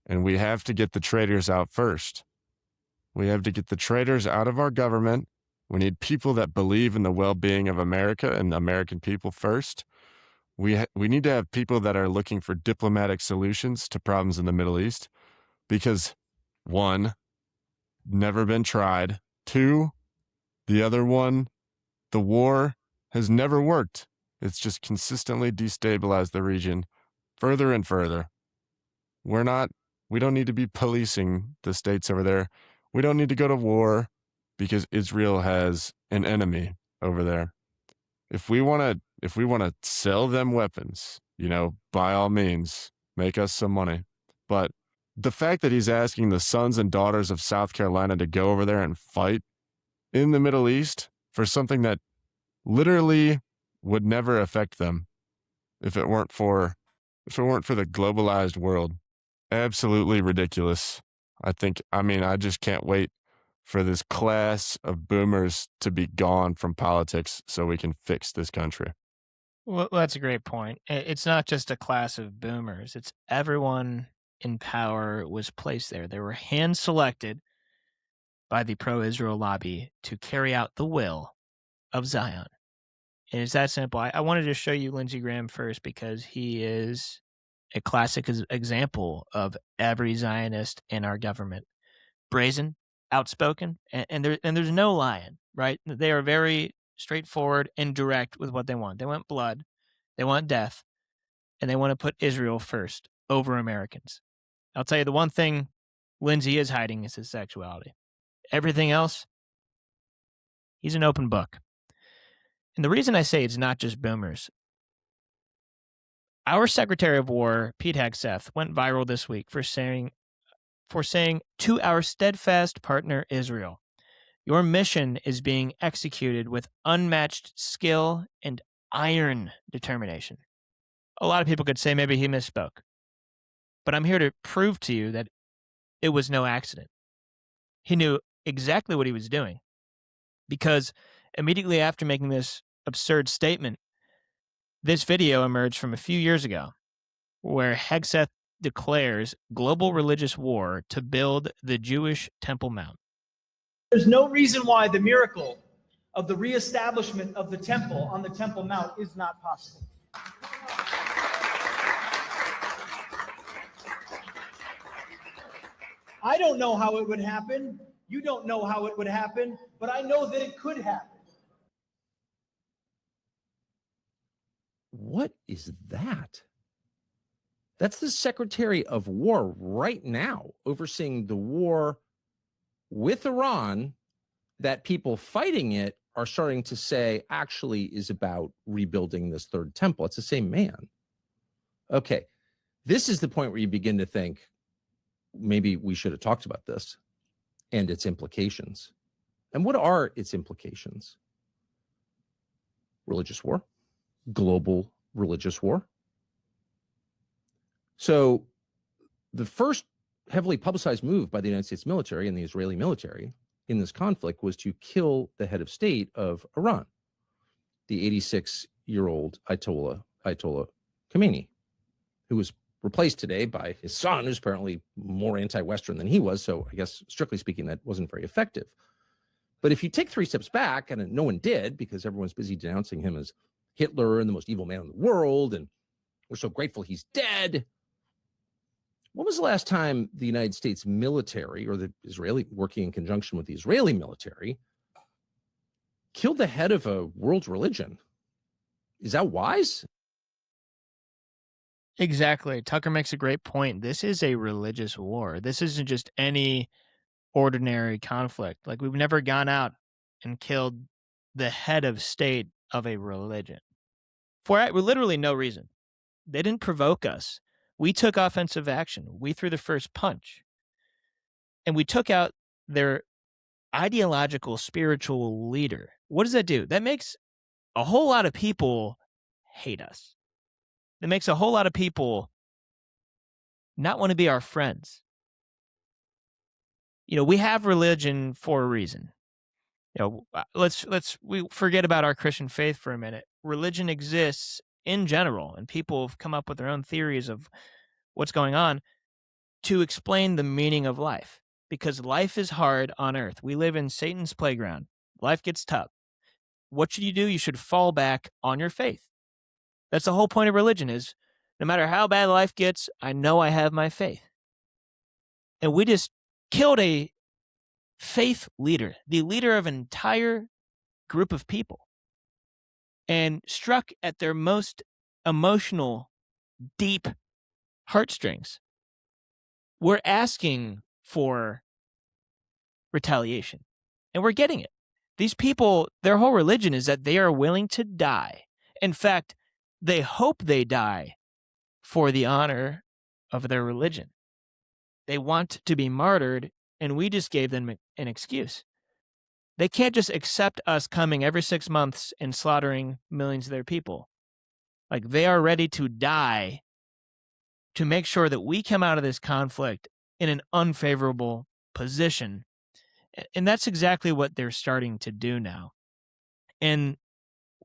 And we have to get the traitors out first. We have to get the traitors out of our government. We need people that believe in the well-being of America and the American people first. We need to have people that are looking for diplomatic solutions to problems in the Middle East because, one, never been tried. Two, the other one, the war has never worked. It's just consistently destabilized the region further and further. We don't need to be policing the states over there. We don't need to go to war because Israel has an enemy over there. If we want to sell them weapons, by all means, make us some money. But the fact that he's asking the sons and daughters of South Carolina to go over there and fight in the Middle East for something that literally would never affect them if it weren't for the globalized world. Absolutely ridiculous. I just can't wait for this class of boomers to be gone from politics so we can fix this country. Well, that's a great point. It's not just a class of boomers. It's everyone in power was placed there. They were hand-selected by the pro-Israel lobby to carry out the will of Zion. And it's that simple. I wanted to show you Lindsey Graham first because he is a classic example of every Zionist in our government. Brazen, outspoken, and there's no lying, right? They are very straightforward and direct with what they want. They want blood, they want death, and they want to put Israel first over Americans. I'll tell you, the one thing Lindsey is hiding is his sexuality. Everything else, he's an open book. And the reason I say it's not just boomers, our Secretary of War, Pete Hegseth, went viral this week for saying to our steadfast partner Israel, your mission is being executed with unmatched skill and iron determination. A lot of people could say maybe he misspoke, but I'm here to prove to you that it was no accident. He knew exactly what he was doing because immediately after making this absurd statement, this video emerged from a few years ago where Hegseth declares global religious war to build the Jewish Temple Mount. There's no reason why the miracle of the reestablishment of the temple on the Temple Mount is not possible. I don't know how it would happen. You don't know how it would happen, but I know that it could happen. What is that? That's the Secretary of War right now overseeing the war with Iran that people fighting it are starting to say actually is about rebuilding this third temple. It's the same man. Okay, this is the point where you begin to think maybe we should have talked about this and its implications. And what are its implications? Religious war, global religious war. So the first heavily publicized move by the United States military and the Israeli military in this conflict was to kill the head of state of Iran, the 86-year-old Ayatollah Khomeini, who was replaced today by his son, who's apparently more anti-Western than he was. So I guess, strictly speaking, that wasn't very effective. But if you take 3 steps back, and no one did because everyone's busy denouncing him as Hitler and the most evil man in the world, and we're so grateful he's dead. When was the last time the United States military or the Israeli, working in conjunction with the Israeli military, killed the head of a world religion? Is that wise? Exactly. Tucker makes a great point. This is a religious war. This isn't just any ordinary conflict. Like, we've never gone out and killed the head of state of a religion for literally no reason. They didn't provoke us. We took offensive action. We threw the first punch. And we took out their ideological, spiritual leader. What does that do? That makes a whole lot of people hate us. That makes a whole lot of people not want to be our friends. We have religion for a reason. we forget about our Christian faith for a minute. Religion exists in general, and people have come up with their own theories of what's going on to explain the meaning of life, because life is hard on earth. We live in Satan's playground. Life gets tough. What should you do? You should fall back on your faith. That's the whole point of religion, is no matter how bad life gets, I know I have my faith. And we just killed a faith leader, the leader of an entire group of people, and struck at their most emotional, deep heartstrings. We're asking for retaliation, and we're getting it. These people, their whole religion is that they are willing to die. In fact, they hope they die for the honor of their religion. They want to be martyred, and we just gave them an excuse. They can't just accept us coming every 6 months and slaughtering millions of their people. Like, they are ready to die to make sure that we come out of this conflict in an unfavorable position. And that's exactly what they're starting to do now. And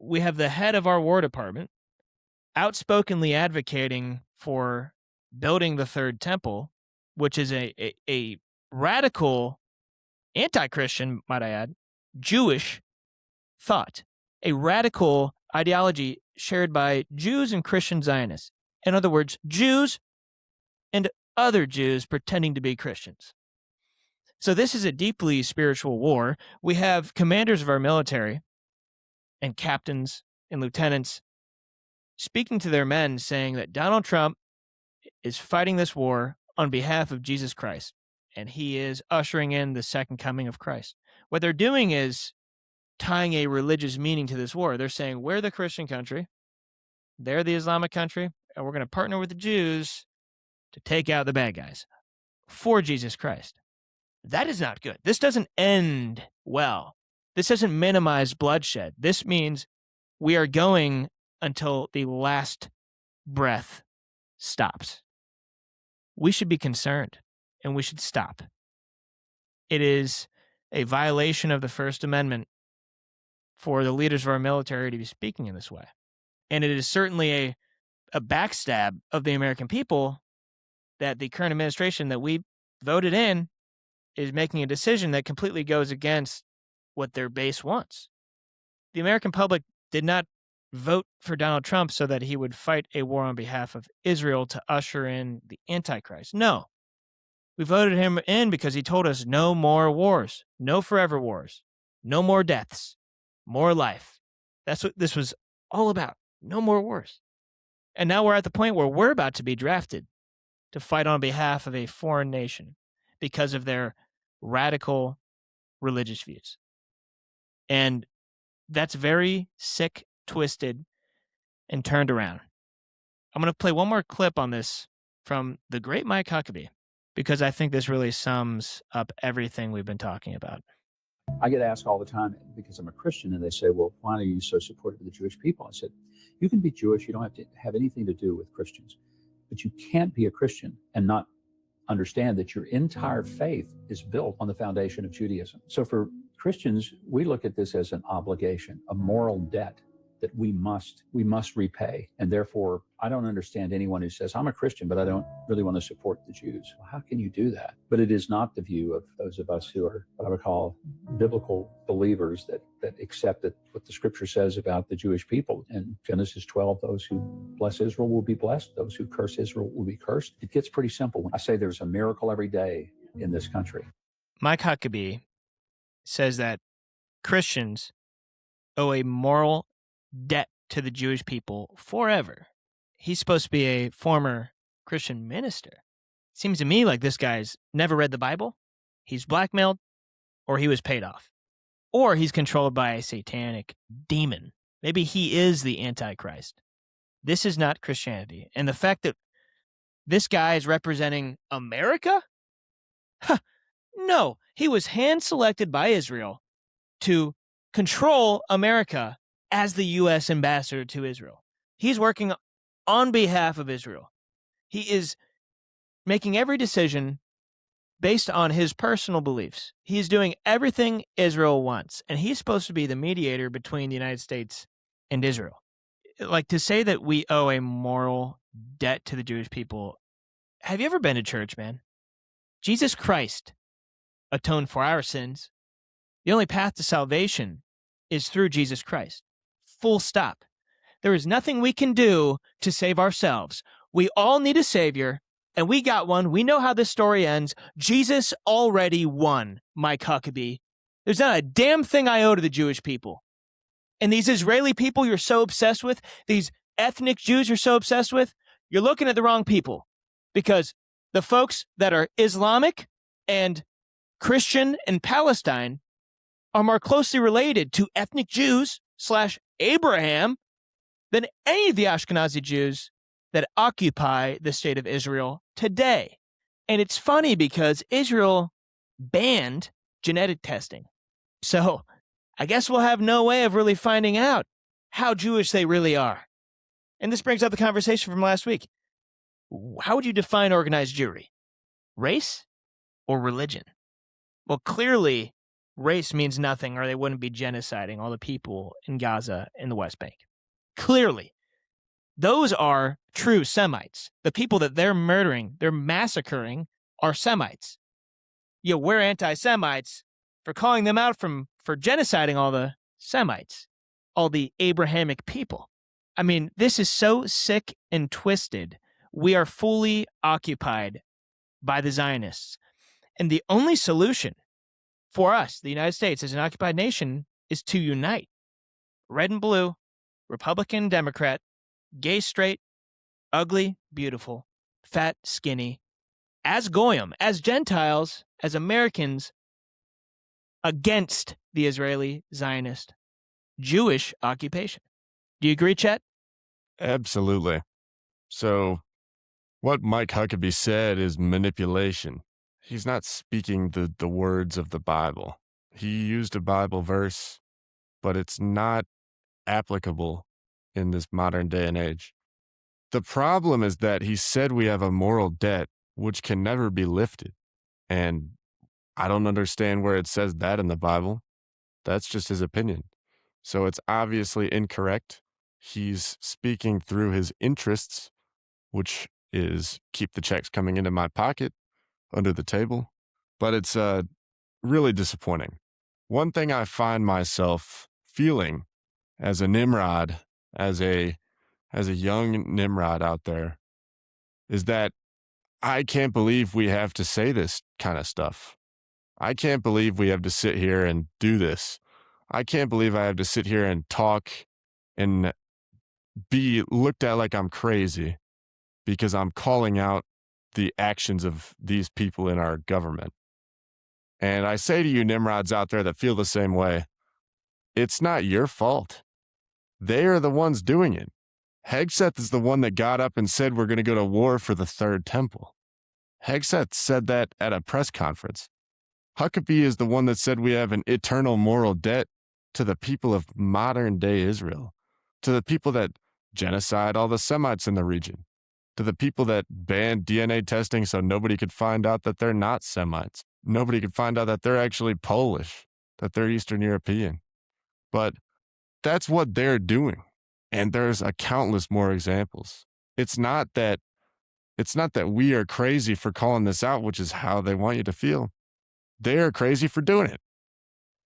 we have the head of our War Department outspokenly advocating for building the third temple, which is a radical, anti-Christian, might I add, Jewish thought, a radical ideology shared by Jews and Christian Zionists. In other words, Jews and other Jews pretending to be Christians. So this is a deeply spiritual war. We have commanders of our military and captains and lieutenants speaking to their men saying that Donald Trump is fighting this war on behalf of Jesus Christ, and he is ushering in the second coming of Christ. What they're doing is tying a religious meaning to this war. They're saying, we're the Christian country, they're the Islamic country, and we're going to partner with the Jews to take out the bad guys for Jesus Christ. That is not good. This doesn't end well. This doesn't minimize bloodshed. This means we are going until the last breath stops. We should be concerned, and we should stop. It is a violation of the First Amendment for the leaders of our military to be speaking in this way. And it is certainly a backstab of the American people that the current administration that we voted in is making a decision that completely goes against what their base wants. The American public did not vote for Donald Trump so that he would fight a war on behalf of Israel to usher in the Antichrist. No. We voted him in because he told us no more wars, no forever wars, no more deaths, more life. That's what this was all about. No more wars. And now we're at the point where we're about to be drafted to fight on behalf of a foreign nation because of their radical religious views. And that's very sick, twisted, and turned around. I'm going to play one more clip on this from the great Mike Huckabee, because I think this really sums up everything we've been talking about. I get asked all the time because I'm a Christian, and they say, well, why are you so supportive of the Jewish people? I said, you can be Jewish. You don't have to have anything to do with Christians, but you can't be a Christian and not understand that your entire faith is built on the foundation of Judaism. So for Christians, we look at this as an obligation, a moral debt that we must repay. And therefore, I don't understand anyone who says, I'm a Christian, but I don't really want to support the Jews. Well, how can you do that? But it is not the view of those of us who are what I would call biblical believers that accept that what the scripture says about the Jewish people. In Genesis 12, those who bless Israel will be blessed. Those who curse Israel will be cursed. It gets pretty simple. I say there's a miracle every day in this country. Mike Huckabee says that Christians owe a moral debt to the Jewish people forever. He's supposed to be a former Christian minister. Seems to me like this guy's never read the Bible, he's blackmailed, or he was paid off, or he's controlled by a satanic demon. Maybe he is the Antichrist. This is not Christianity. And the fact that this guy is representing America? No, he was hand-selected by Israel to control America as the U.S. ambassador to Israel. He's working on behalf of Israel. He is making every decision based on his personal beliefs. He's doing everything Israel wants, and he's supposed to be the mediator between the United States and Israel. Like, to say that we owe a moral debt to the Jewish people, have you ever been to church, man? Jesus Christ atoned for our sins. The only path to salvation is through Jesus Christ. Full stop. There is nothing we can do to save ourselves. We all need a savior, and we got one. We know how this story ends. Jesus already won, Mike Huckabee. There's not a damn thing I owe to the Jewish people. And these Israeli people you're so obsessed with, these ethnic Jews you're so obsessed with, you're looking at the wrong people. Because the folks that are Islamic and Christian in Palestine are more closely related to ethnic Jews / Abraham than any of the Ashkenazi Jews that occupy the state of Israel today. And it's funny because Israel banned genetic testing. So I guess we'll have no way of really finding out how Jewish they really are. And this brings up the conversation from last week. How would you define organized Jewry? Race or religion? Well, clearly, race means nothing, or they wouldn't be genociding all the people in Gaza and the West Bank. Clearly. Those are true Semites. The people that they're murdering, they're massacring, are Semites. Yeah, we're anti-Semites for calling them out for genociding all the Semites, all the Abrahamic people. I mean, this is so sick and twisted. We are fully occupied by the Zionists. And the only solution for us, the United States, as an occupied nation, is to unite. Red and blue, Republican, Democrat, gay, straight, ugly, beautiful, fat, skinny, as Goyim, as Gentiles, as Americans, against the Israeli Zionist Jewish occupation. Do you agree, Chet? Absolutely. So what Mike Huckabee said is manipulation. He's not speaking the words of the Bible. He used a Bible verse, but it's not applicable in this modern day and age. The problem is that he said we have a moral debt which can never be lifted. And I don't understand where it says that in the Bible. That's just his opinion. So it's obviously incorrect. He's speaking through his interests, which is keep the checks coming into my pocket under the table. But it's really disappointing. One thing I find myself feeling as a Nimrod, as a young Nimrod out there, is that I can't believe we have to say this kind of stuff. I can't believe we have to sit here and do this. I can't believe I have to sit here and talk and be looked at like I'm crazy because I'm calling out the actions of these people in our government. And I say to you Nimrods out there that feel the same way, it's not your fault. They are the ones doing it. Hegseth is the one that got up and said we're going to go to war for the third temple. Hegseth said that at a press conference. Huckabee is the one that said we have an eternal moral debt to the people of modern day Israel, to the people that genocide all the Semites in the region, to the people that banned DNA testing so nobody could find out that they're not Semites. Nobody could find out that they're actually Polish, that they're Eastern European. But that's what they're doing. And there's a countless more examples. It's not that we are crazy for calling this out, which is how they want you to feel. They are crazy for doing it.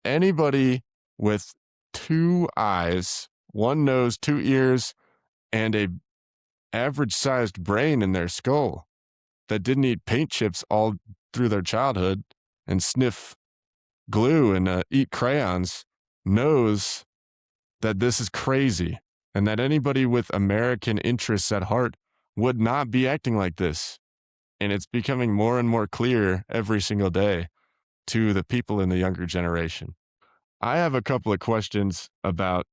Anybody with 2 eyes, 1 nose, 2 ears, and a average-sized brain in their skull that didn't eat paint chips all through their childhood and sniff glue and eat crayons knows that this is crazy and that anybody with American interests at heart would not be acting like this. And it's becoming more and more clear every single day to the people in the younger generation. I have a couple of questions about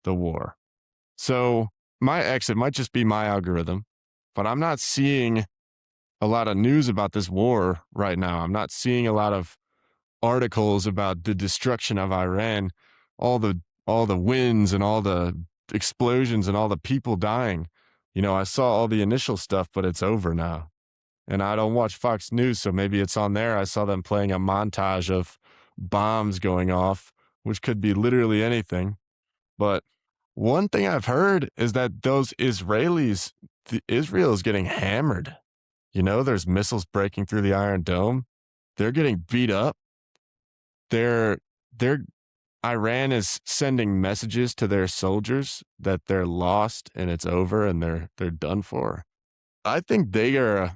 the war. So my exit might just be my algorithm, but I'm not seeing a lot of news about this war right now. I'm not seeing a lot of articles about the destruction of Iran, all the wins and all the explosions and all the people dying. You know, I saw all the initial stuff, but it's over now. And I don't watch Fox News, so maybe it's on there. I saw them playing a montage of bombs going off, which could be literally anything. But one thing I've heard is that those Israelis, Israel is getting hammered. You know, there's missiles breaking through the Iron Dome. They're getting beat up. They're Iran is sending messages to their soldiers that they're lost and it's over and they're done for. I think they're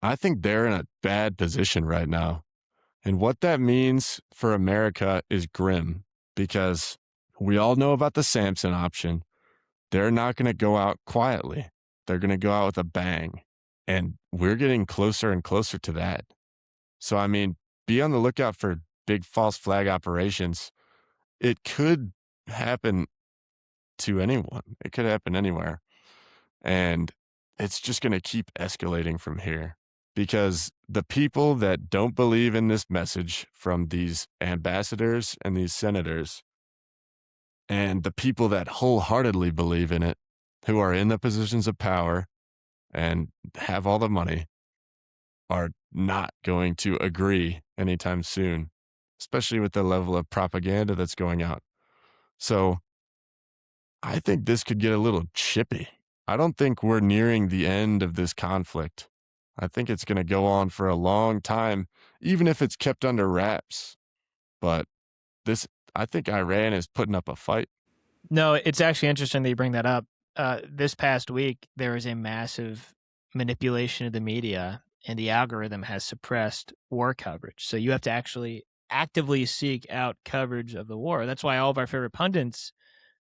in a bad position right now. And what that means for America is grim, because we all know about the Samson option. They're not going to go out quietly. They're going to go out with a bang. And we're getting closer and closer to that. So, I mean, be on the lookout for big false flag operations. It could happen to anyone. It could happen anywhere. And it's just going to keep escalating from here, because the people that don't believe in this message from these ambassadors and these senators, and the people that wholeheartedly believe in it, who are in the positions of power and have all the money, are not going to agree anytime soon, especially with the level of propaganda that's going out. So I think this could get a little chippy. I don't think we're nearing the end of this conflict. I think it's going to go on for a long time, even if it's kept under wraps. But I think Iran is putting up a fight. No, it's actually interesting that you bring that up. This past week, there was a massive manipulation of the media, and the algorithm has suppressed war coverage. So you have to actually actively seek out coverage of the war. That's why all of our favorite pundits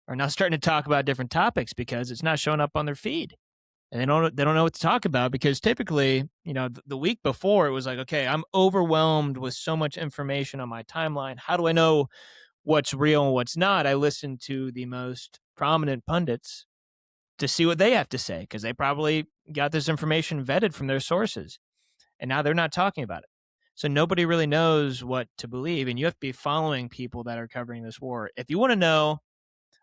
are now starting to talk about different topics, because it's not showing up on their feed. And they don't know what to talk about, because typically, the week before, it was like, okay, I'm overwhelmed with so much information on my timeline. How do I know what's real and what's not? I listen to the most prominent pundits to see what they have to say, because they probably got this information vetted from their sources, and now they're not talking about it. So nobody really knows what to believe, and you have to be following people that are covering this war. If you want to know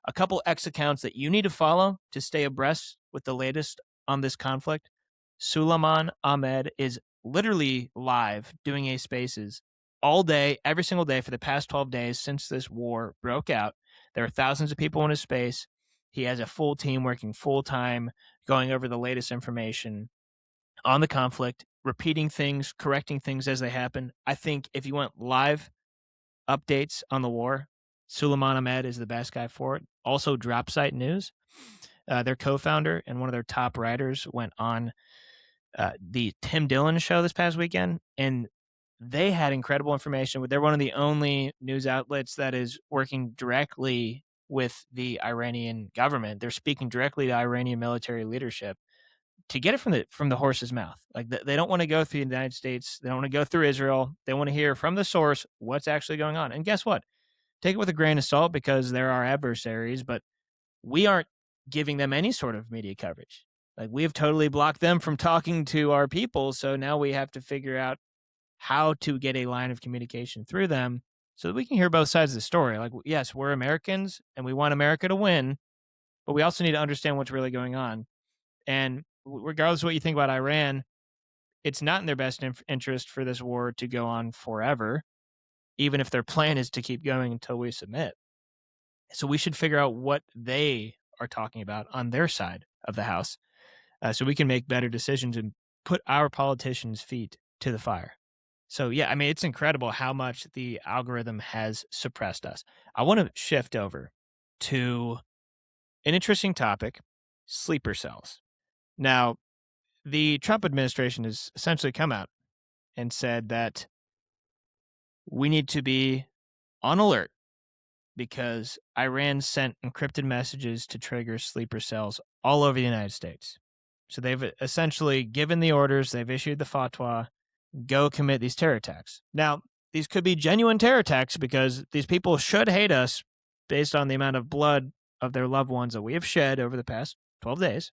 a couple X accounts that you need to follow to stay abreast with the latest on this conflict, Suleiman Ahmed is literally live doing a spaces all day, every single day for the past 12 days since this war broke out. There are thousands of people in his space. He has a full team working full time, going over the latest information on the conflict, repeating things, correcting things as they happen. I think if you want live updates on the war, Suleiman Ahmed is the best guy for it. Also, Dropsite News, their co-founder and one of their top writers, went on the Tim Dillon show this past weekend, and they had incredible information. They're one of the only news outlets that is working directly with the Iranian government. They're speaking directly to Iranian military leadership to get it from the horse's mouth. Like, they don't want to go through the United States. They don't want to go through Israel. They want to hear from the source what's actually going on. And guess what? Take it with a grain of salt, because they're our adversaries, but we aren't giving them any sort of media coverage. Like, we have totally blocked them from talking to our people. So now we have to figure out how to get a line of communication through them so that we can hear both sides of the story. Like, yes, we're Americans and we want America to win, but we also need to understand what's really going on. And regardless of what you think about Iran, it's not in their best interest for this war to go on forever, even if their plan is to keep going until we submit. So we should figure out what they are talking about on their side of the house, so we can make better decisions and put our politicians' feet to the fire. So, yeah, I mean, it's incredible how much the algorithm has suppressed us. I want to shift over to an interesting topic: sleeper cells. Now, the Trump administration has essentially come out and said that we need to be on alert because Iran sent encrypted messages to trigger sleeper cells all over the United States. So they've essentially given the orders, they've issued the fatwa, go commit these terror attacks. Now, these could be genuine terror attacks because these people should hate us based on the amount of blood of their loved ones that we have shed over the past 12 days.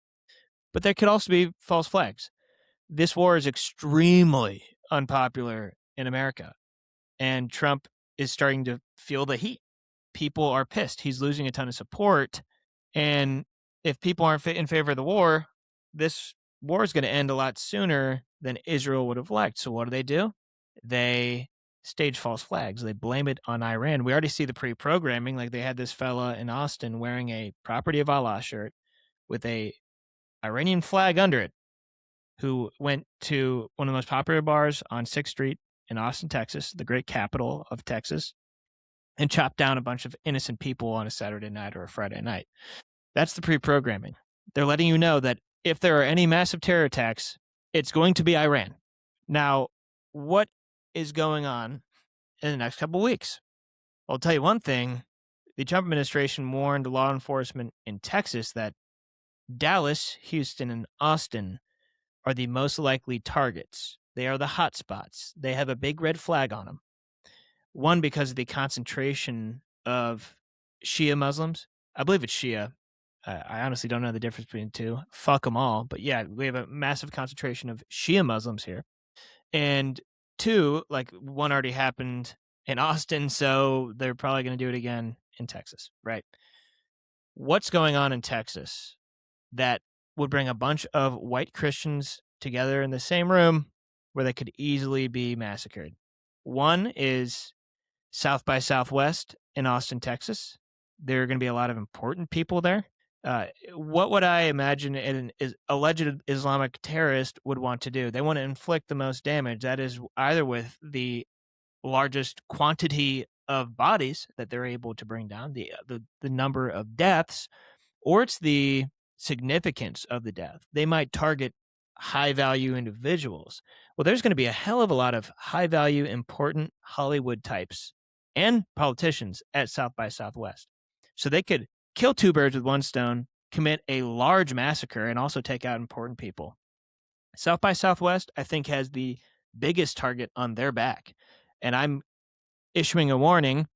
But there could also be false flags. This war is extremely unpopular in America, and Trump is starting to feel the heat. People are pissed. He's losing a ton of support, and if people aren't in favor of the war, this war is going to end a lot sooner than Israel would have liked. So what do? They stage false flags. They blame it on Iran. We already see the pre-programming. Like they had this fella in Austin wearing a Property of Allah shirt with a Iranian flag under it, who went to one of the most popular bars on 6th Street in Austin, Texas, the great capital of Texas, and chopped down a bunch of innocent people on a Saturday night or a Friday night. That's the pre-programming. They're letting you know that if there are any massive terror attacks, it's going to be Iran. Now, what is going on in the next couple of weeks? I'll tell you one thing. The Trump administration warned law enforcement in Texas that Dallas, Houston, and Austin are the most likely targets. They are the hot spots. They have a big red flag on them. One, because of the concentration of Shia Muslims. I believe it's Shia. I honestly don't know the difference between the two. Fuck them all. But yeah, we have a massive concentration of Shia Muslims here. And two, like one already happened in Austin, so they're probably going to do it again in Texas, right? What's going on in Texas that would bring a bunch of white Christians together in the same room where they could easily be massacred? One is South by Southwest in Austin, Texas. There are going to be a lot of important people there. What would I imagine an alleged Islamic terrorist would want to do? They want to inflict the most damage. That is either with the largest quantity of bodies that they're able to bring down, the number of deaths, or it's the significance of the death. They might target high-value individuals. Well, there's going to be a hell of a lot of high-value, important Hollywood types and politicians at South by Southwest. So they could kill two birds with one stone, commit a large massacre, and also take out important people. South by Southwest, I think, has the biggest target on their back. And I'm issuing a warning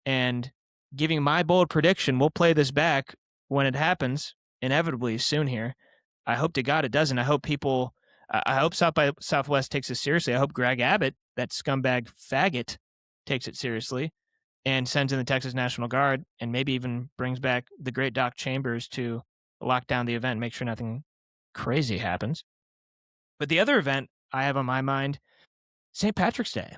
and giving my bold prediction. We'll play this back when it happens, inevitably soon here. I hope to God it doesn't. I hope South by Southwest takes this seriously. I hope Greg Abbott, that scumbag faggot, takes it seriously and sends in the Texas National Guard and maybe even brings back the great Doc Chambers to lock down the event, make sure nothing crazy happens. But the other event I have on my mind, St. Patrick's Day,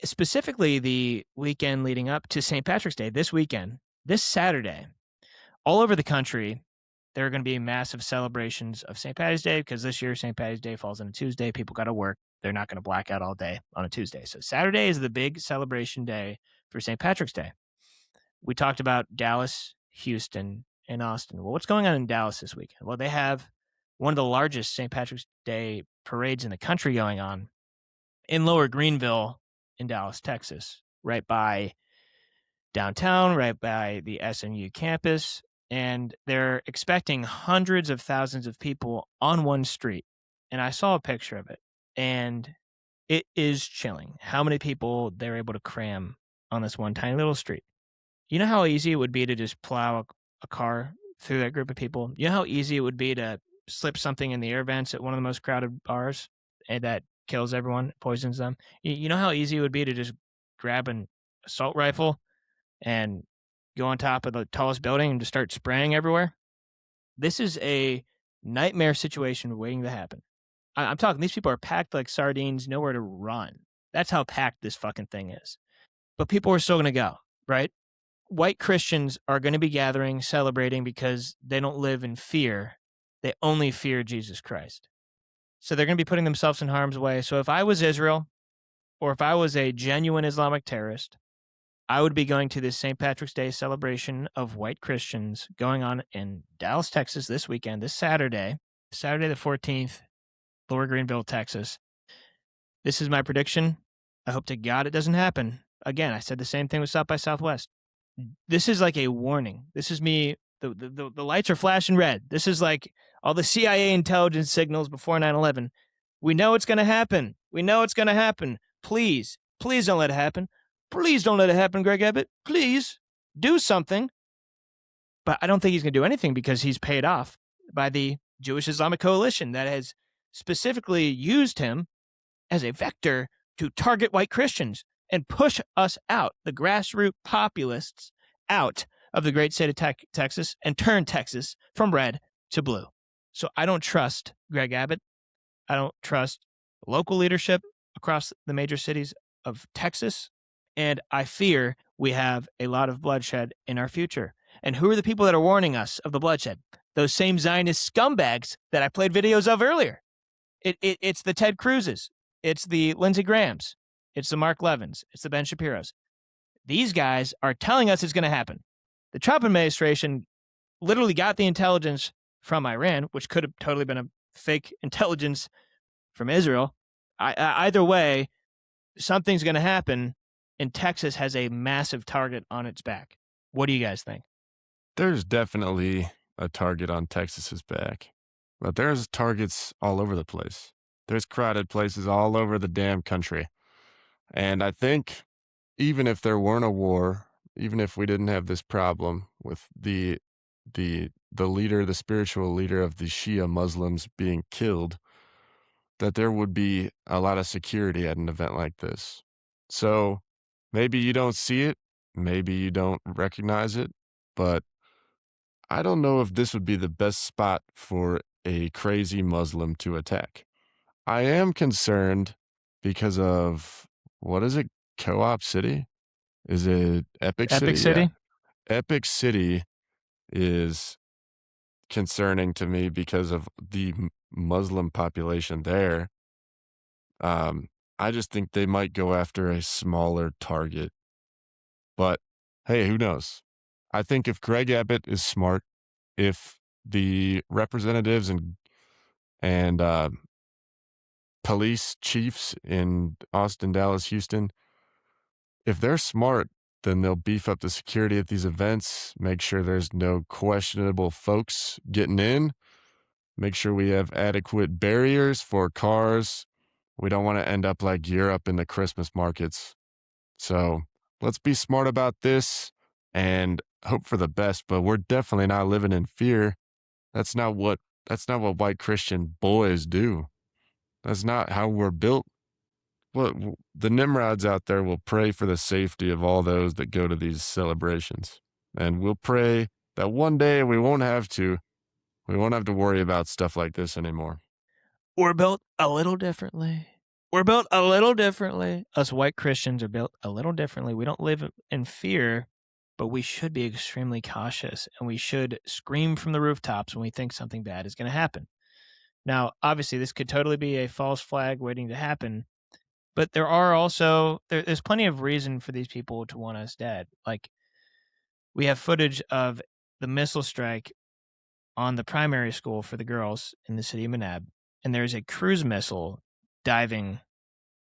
specifically the weekend leading up to St. Patrick's Day, this weekend, this Saturday, all over the country, there are going to be massive celebrations of St. Patty's Day because this year St. Patty's Day falls on a Tuesday. People got to work. They're not going to black out all day on a Tuesday. So Saturday is the big celebration day for St. Patrick's Day. We talked about Dallas, Houston, and Austin. Well, what's going on in Dallas this weekend? Well, they have one of the largest St. Patrick's Day parades in the country going on in Lower Greenville in Dallas, Texas, right by downtown, right by the SMU campus. And they're expecting hundreds of thousands of people on one street. And I saw a picture of it, and it is chilling how many people they're able to cram on this one tiny little street. You know how easy it would be to just plow a car through that group of people? You know how easy it would be to slip something in the air vents at one of the most crowded bars and that kills everyone, poisons them? You know how easy it would be to just grab an assault rifle and go on top of the tallest building and just start spraying everywhere? This is a nightmare situation waiting to happen. I'm talking, these people are packed like sardines, nowhere to run. That's how packed this fucking thing is. But people are still going to go, right? White Christians are going to be gathering, celebrating because they don't live in fear. They only fear Jesus Christ. So they're going to be putting themselves in harm's way. So if I was Israel, or if I was a genuine Islamic terrorist, I would be going to this St. Patrick's Day celebration of white Christians going on in Dallas, Texas this weekend, this Saturday the 14th, Lower Greenville, Texas. This is my prediction. I hope to God it doesn't happen. Again, I said the same thing with South by Southwest. This is like a warning. This is me. The lights are flashing red. This is like all the CIA intelligence signals before 9/11. We know it's going to happen. We know it's going to happen. Please don't let it happen. Please don't let it happen, Greg Abbott. Please do something. But I don't think he's going to do anything because he's paid off by the Jewish Islamic Coalition that has specifically used him as a vector to target white Christians and push us out, the grassroots populists, out of the great state of Texas and turn Texas from red to blue. So I don't trust Greg Abbott. I don't trust local leadership across the major cities of Texas. And I fear we have a lot of bloodshed in our future. And who are the people that are warning us of the bloodshed? Those same Zionist scumbags that I played videos of earlier. It's the Ted Cruzes. It's the Lindsey Grahams. It's the Mark Levins. It's the Ben Shapiros. These guys are telling us it's going to happen. The Trump administration literally got the intelligence from Iran, which could have totally been a fake intelligence from Israel. Either way, something's going to happen, and Texas has a massive target on its back. What do you guys think? There's definitely a target on Texas's back, but there's targets all over the place. There's crowded places all over the damn country. And I think even if there weren't a war, even if we didn't have this problem with the leader, the spiritual leader of the Shia Muslims being killed, that there would be a lot of security at an event like this. So maybe you don't see it, maybe you don't recognize it, but I don't know if this would be the best spot for a crazy Muslim to attack. I am concerned because of, what is it, Co-op City? Is it Epic City? Epic City? Yeah. Epic City is concerning to me because of the Muslim population there. I just think they might go after a smaller target. But hey, who knows? I think if Greg Abbott is smart, if the representatives and police chiefs in Austin, Dallas, Houston, if they're smart, then they'll beef up the security at these events, make sure there's no questionable folks getting in, make sure we have adequate barriers for cars. We don't want to end up like Europe in the Christmas markets. So let's be smart about this and hope for the best, but we're definitely not living in fear. That's not what white Christian boys do. That's not how we're built. What the Nimrods out there will pray for the safety of all those that go to these celebrations. And we'll pray that one day we won't have to worry about stuff like this anymore. We're built a little differently. We're built a little differently. Us white Christians are built a little differently. We don't live in fear, but we should be extremely cautious, and we should scream from the rooftops when we think something bad is going to happen. Now, obviously, this could totally be a false flag waiting to happen, but there's plenty of reason for these people to want us dead. Like, we have footage of the missile strike on the primary school for the girls in the city of Manab, and there's a cruise missile diving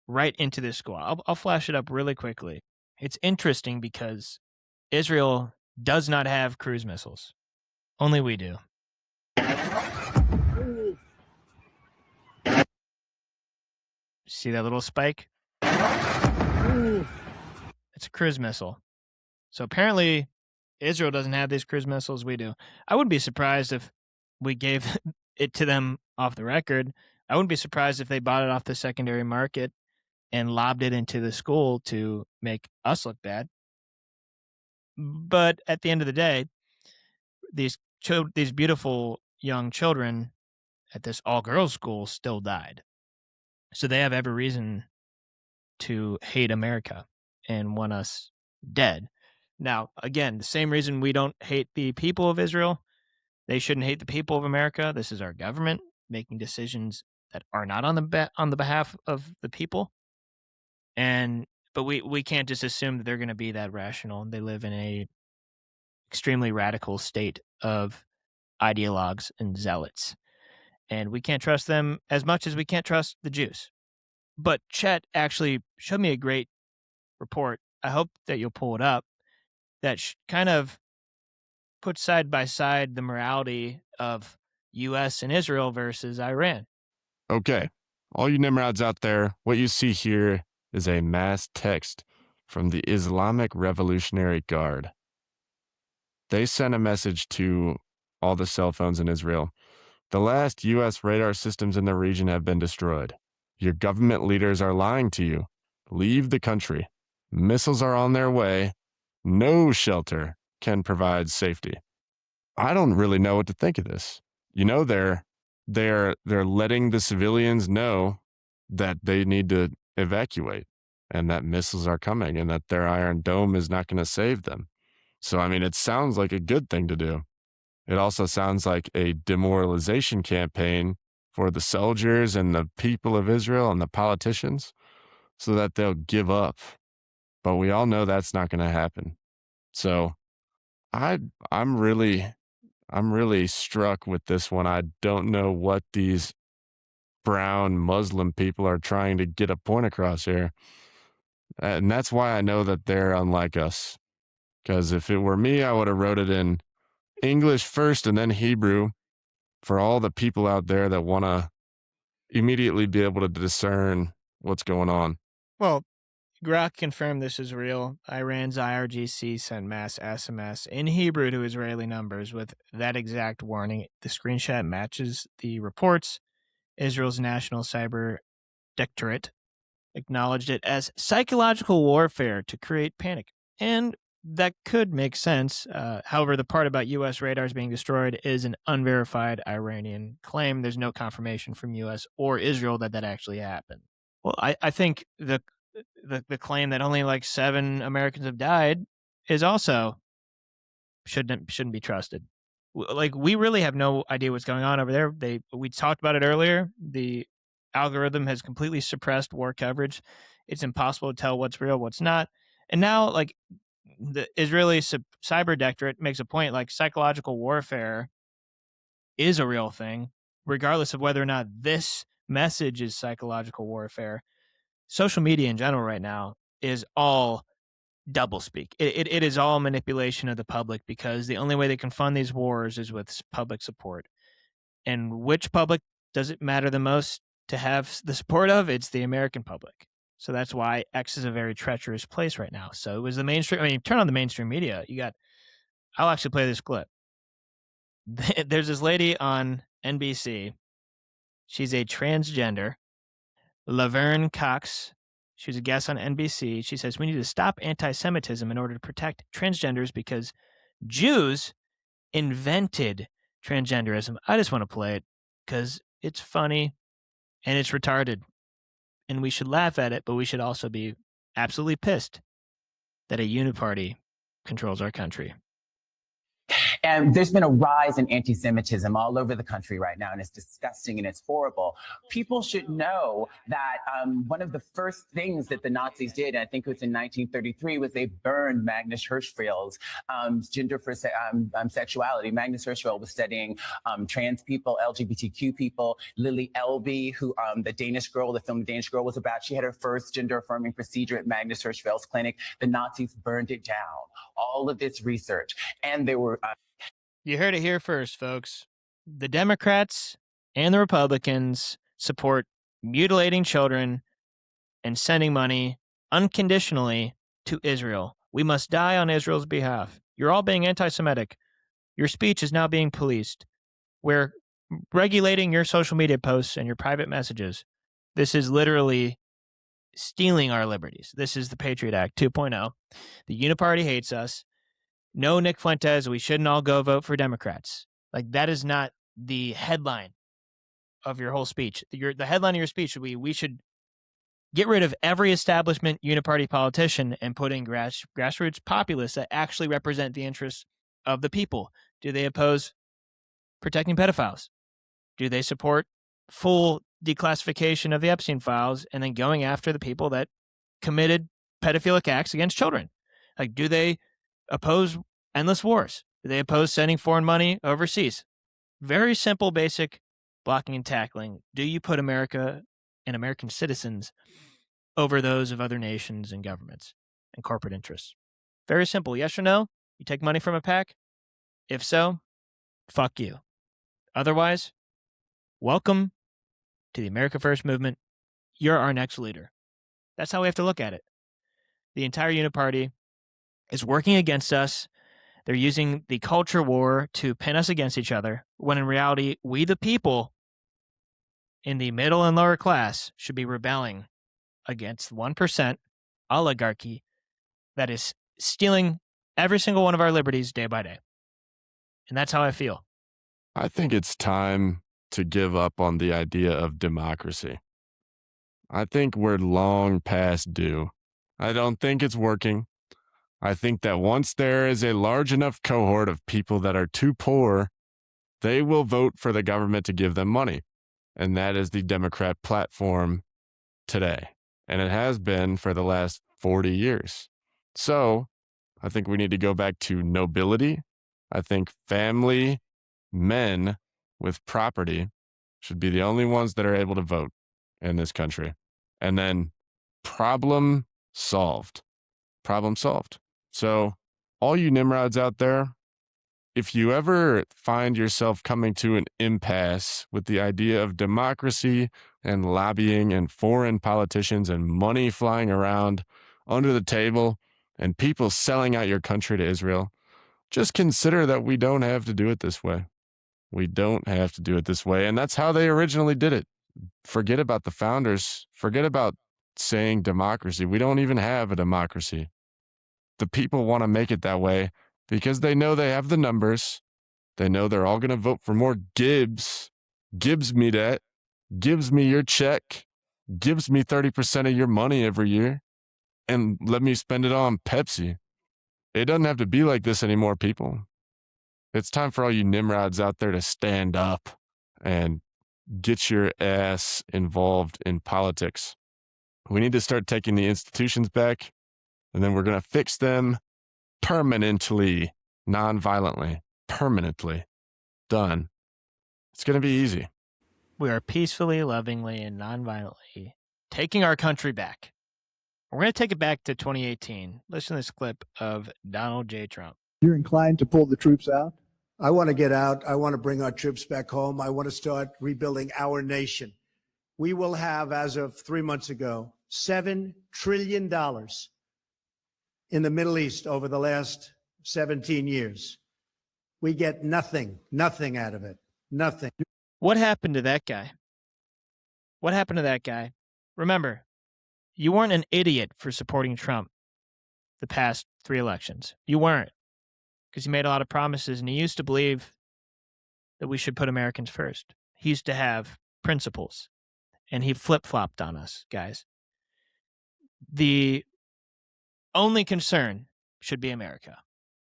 right into this school. I'll flash it up really quickly. It's interesting because Israel does not have cruise missiles. Only we do. See that little spike? It's a cruise missile. So apparently Israel doesn't have these cruise missiles. We do. I wouldn't be surprised if we gave it to them off the record. I wouldn't be surprised if they bought it off the secondary market and lobbed it into the school to make us look bad. But at the end of the day, these beautiful young children at this all-girls school still died. So they have every reason to hate America and want us dead. Now, again, the same reason we don't hate the people of Israel, they shouldn't hate the people of America. This is our government making decisions that are not on the behalf of the people. But we can't just assume that they're going to be that rational. They live in a extremely radical state of ideologues and zealots. And we can't trust them as much as we can't trust the Jews. But Chet actually showed me a great report. I hope that you'll pull it up. That kind of puts side by side the morality of U.S. and Israel versus Iran. Okay, all you Nimrods out there, what you see here is a mass text from the Islamic Revolutionary Guard. They sent a message to all the cell phones in Israel. The last U.S. radar systems in the region have been destroyed. Your government leaders are lying to you. Leave the country. Missiles are on their way. No shelter can provide safety. I don't really know what to think of this. You know, they're they're letting the civilians know that they need to evacuate and that missiles are coming and that their Iron Dome is not going to save them. So, I mean, it sounds like a good thing to do. It also sounds like a demoralization campaign for the soldiers and the people of Israel and the politicians so that they'll give up. But we all know that's not going to happen. So I'm really struck with this one. I don't know what these brown Muslim people are trying to get a point across here. And that's why I know that they're unlike us. Because if it were me, I would have wrote it in English first and then Hebrew for all the people out there that want to immediately be able to discern what's going on. Well, Grok confirmed this is real. Iran's IRGC sent mass SMS in Hebrew to Israeli numbers with that exact warning. The screenshot matches the reports. Israel's National Cyber Directorate acknowledged it as psychological warfare to create panic. And that could make sense. However, the part about U.S. radars being destroyed is an unverified Iranian claim. There's no confirmation from U.S. or Israel that that actually happened. Well, I think the claim that only like 7 Americans have died is also shouldn't be trusted. Like, we really have no idea what's going on over there. We talked about it earlier. The algorithm has completely suppressed war coverage. It's impossible to tell what's real, what's not. And now, like, the Israeli cyber directorate makes a point, like, psychological warfare is a real thing, regardless of whether or not this message is psychological warfare. Social media in general right now is all doublespeak. It is all manipulation of the public, because the only way they can fund these wars is with public support. And which public does it matter the most to have the support of? It's the American public. So that's why X is a very treacherous place right now. So it was the mainstream. I mean, turn on the mainstream media. I'll actually play this clip. There's this lady on NBC. She's a transgender, Laverne Cox. She was a guest on NBC. She says, we need to stop anti-Semitism in order to protect transgenders because Jews invented transgenderism. I just want to play it because it's funny and it's retarded. And we should laugh at it, but we should also be absolutely pissed that a uniparty controls our country. And there's been a rise in anti-Semitism all over the country right now, and it's disgusting and it's horrible. People should know that one of the first things that the Nazis did, I think it was in 1933, was they burned Magnus Hirschfeld's Gender for Sexuality. Magnus Hirschfeld was studying trans people, LGBTQ people. Lily Elby, who the Danish Girl, the film The Danish Girl was about, she had her first gender-affirming procedure at Magnus Hirschfeld's clinic. The Nazis burned it down. All of this research. And there were... You heard it here first, folks. The Democrats and the Republicans support mutilating children and sending money unconditionally to Israel. We must die on Israel's behalf. You're all being anti-Semitic. Your speech is now being policed. We're regulating your social media posts and your private messages. This is literally stealing our liberties. This is the Patriot Act 2.0. The Uniparty hates us. No, Nick Fuentes, we shouldn't all go vote for Democrats. Like, that is not the headline of your whole speech. The headline of your speech should be, we should get rid of every establishment uniparty politician and put in grassroots populists that actually represent the interests of the people. Do they oppose protecting pedophiles? Do they support full declassification of the Epstein files and then going after the people that committed pedophilic acts against children? Like, do they oppose endless wars? Do they oppose sending foreign money overseas? Very simple, basic blocking and tackling. Do you put America and American citizens over those of other nations and governments and corporate interests? Very simple. Yes or no? You take money from a PAC? If so, fuck you. Otherwise, welcome to the America First movement. You're our next leader. That's how we have to look at it. The entire Uniparty is working against us. They're using the culture war to pin us against each other, when in reality, we the people in the middle and lower class should be rebelling against 1% oligarchy that is stealing every single one of our liberties day by day. And that's how I feel. I think it's time to give up on the idea of democracy. I think we're long past due. I don't think it's working. I think that once there is a large enough cohort of people that are too poor, they will vote for the government to give them money. And that is the Democrat platform today. And it has been for the last 40 years. So I think we need to go back to nobility. I think family men with property should be the only ones that are able to vote in this country. And then problem solved. Problem solved. So all you Nimrods out there, if you ever find yourself coming to an impasse with the idea of democracy and lobbying and foreign politicians and money flying around under the table and people selling out your country to Israel, just consider that we don't have to do it this way. We don't have to do it this way. And that's how they originally did it. Forget about the founders. Forget about saying democracy. We don't even have a democracy. The people want to make it that way because they know they have the numbers. They know they're all going to vote for more Gibbs. Gibbs me that. Gives me your check. Gives me 30% of your money every year. And let me spend it on Pepsi. It doesn't have to be like this anymore, people. It's time for all you Nimrods out there to stand up and get your ass involved in politics. We need to start taking the institutions back, and then we're going to fix them permanently, non-violently, permanently. Done. It's going to be easy. We are peacefully, lovingly, and non-violently taking our country back. We're going to take it back to 2018. Listen to this clip of Donald J. Trump. You're inclined to pull the troops out? I want to get out. I want to bring our troops back home. I want to start rebuilding our nation. We will have, as of 3 months ago, $7 trillion in the Middle East over the last 17 years. We get nothing out of it. Nothing. What happened to that guy? What happened to that guy? Remember, you weren't an idiot for supporting Trump the past 3 elections. You weren't, because he made a lot of promises, and he used to believe that we should put Americans first. He used to have principles, and he flip-flopped on us, guys. The only concern should be America.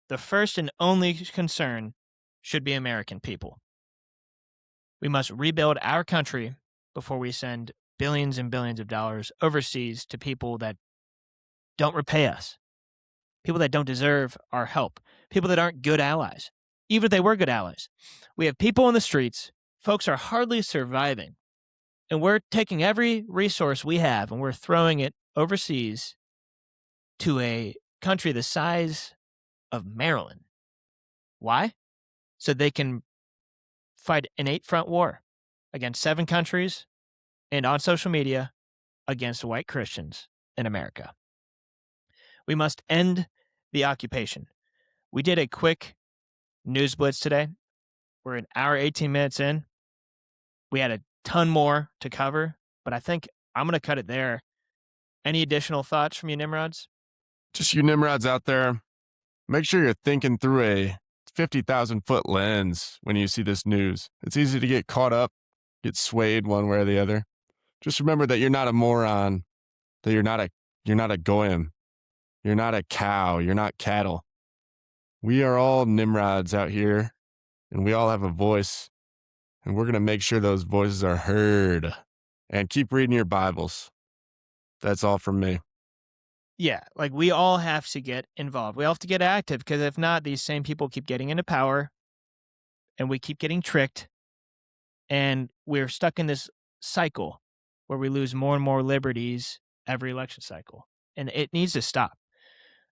The first and only concern should be American people. We must rebuild our country before we send billions and billions of dollars overseas to people that don't repay us, people that don't deserve our help, people that aren't good allies, even if they were good allies. We have people in the streets. Folks are hardly surviving, and we're taking every resource we have and we're throwing it overseas to a country the size of Maryland. Why? So they can fight an 8-front war against 7 countries and on social media against white Christians in America. We must end the occupation. We did a quick news blitz today. We're an hour, 18 minutes in. We had a ton more to cover, but I think I'm going to cut it there. Any additional thoughts from you, Nimrods? Just you Nimrods out there, make sure you're thinking through a 50,000-foot lens when you see this news. It's easy to get caught up, get swayed one way or the other. Just remember that you're not a moron, that you're not a goyim, you're not a cow, you're not cattle. We are all Nimrods out here, and we all have a voice, and we're going to make sure those voices are heard. And keep reading your Bibles. That's all from me. Yeah, like we all have to get involved. We all have to get active, because if not, these same people keep getting into power and we keep getting tricked, and we're stuck in this cycle where we lose more and more liberties every election cycle. And it needs to stop.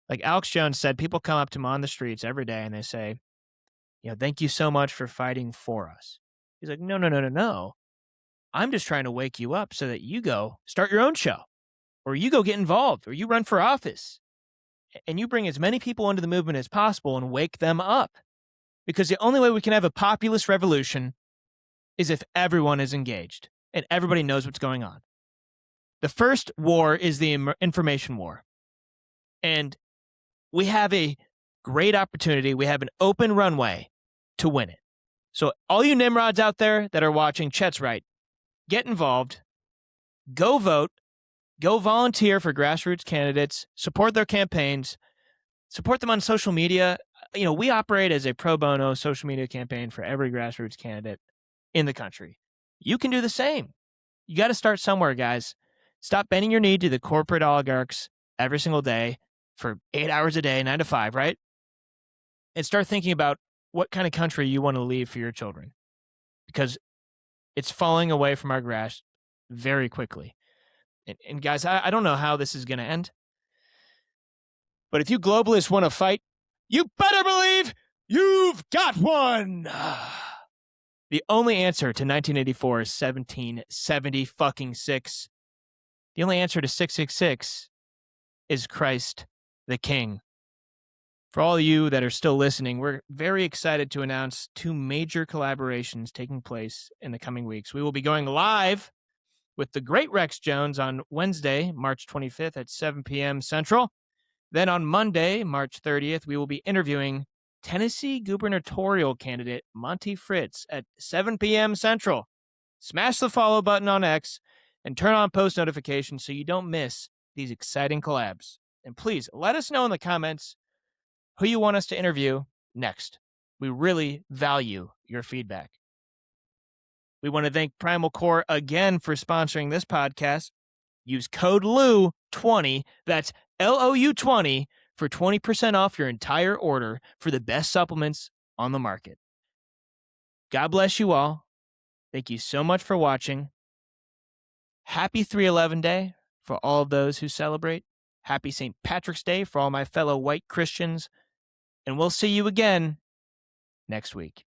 Like Alex Jones said, people come up to him on the streets every day and they say, thank you so much for fighting for us. He's like, no. I'm just trying to wake you up so that you go start your own show, or you go get involved, or you run for office, and you bring as many people into the movement as possible and wake them up. Because the only way we can have a populist revolution is if everyone is engaged and everybody knows what's going on. The first war is the information war. And we have a great opportunity. We have an open runway to win it. So all you Nimrods out there that are watching, Chet's right. Get involved. Go vote. Go volunteer for grassroots candidates. Support their campaigns. Support them on social media. You know, we operate as a pro bono social media campaign for every grassroots candidate in the country. You can do the same. You got to start somewhere, guys. Stop bending your knee to the corporate oligarchs every single day for 8 hours a day, 9 to 5, right? And start thinking about what kind of country you want to leave for your children, because it's falling away from our grasp very quickly. And guys, I don't know how this is going to end, but if you globalists want to fight, you better believe you've got one. The only answer to 1984 is 1776. The only answer to 666 is Christ the King. For all of you that are still listening, we're very excited to announce 2 major collaborations taking place in the coming weeks. We will be going live with the great Rex Jones on Wednesday, March 25th at 7 p.m. Central. Then on Monday, March 30th, we will be interviewing Tennessee gubernatorial candidate Monty Fritz at 7 p.m. Central. Smash the follow button on X and turn on post notifications so you don't miss these exciting collabs. And please let us know in the comments who you want us to interview next. We really value your feedback. We want to thank Primal Core again for sponsoring this podcast. Use code LOU20, that's LOU20, for 20% off your entire order for the best supplements on the market. God bless you all. Thank you so much for watching. Happy 311 Day for all of those who celebrate. Happy St. Patrick's Day for all my fellow white Christians. And we'll see you again next week.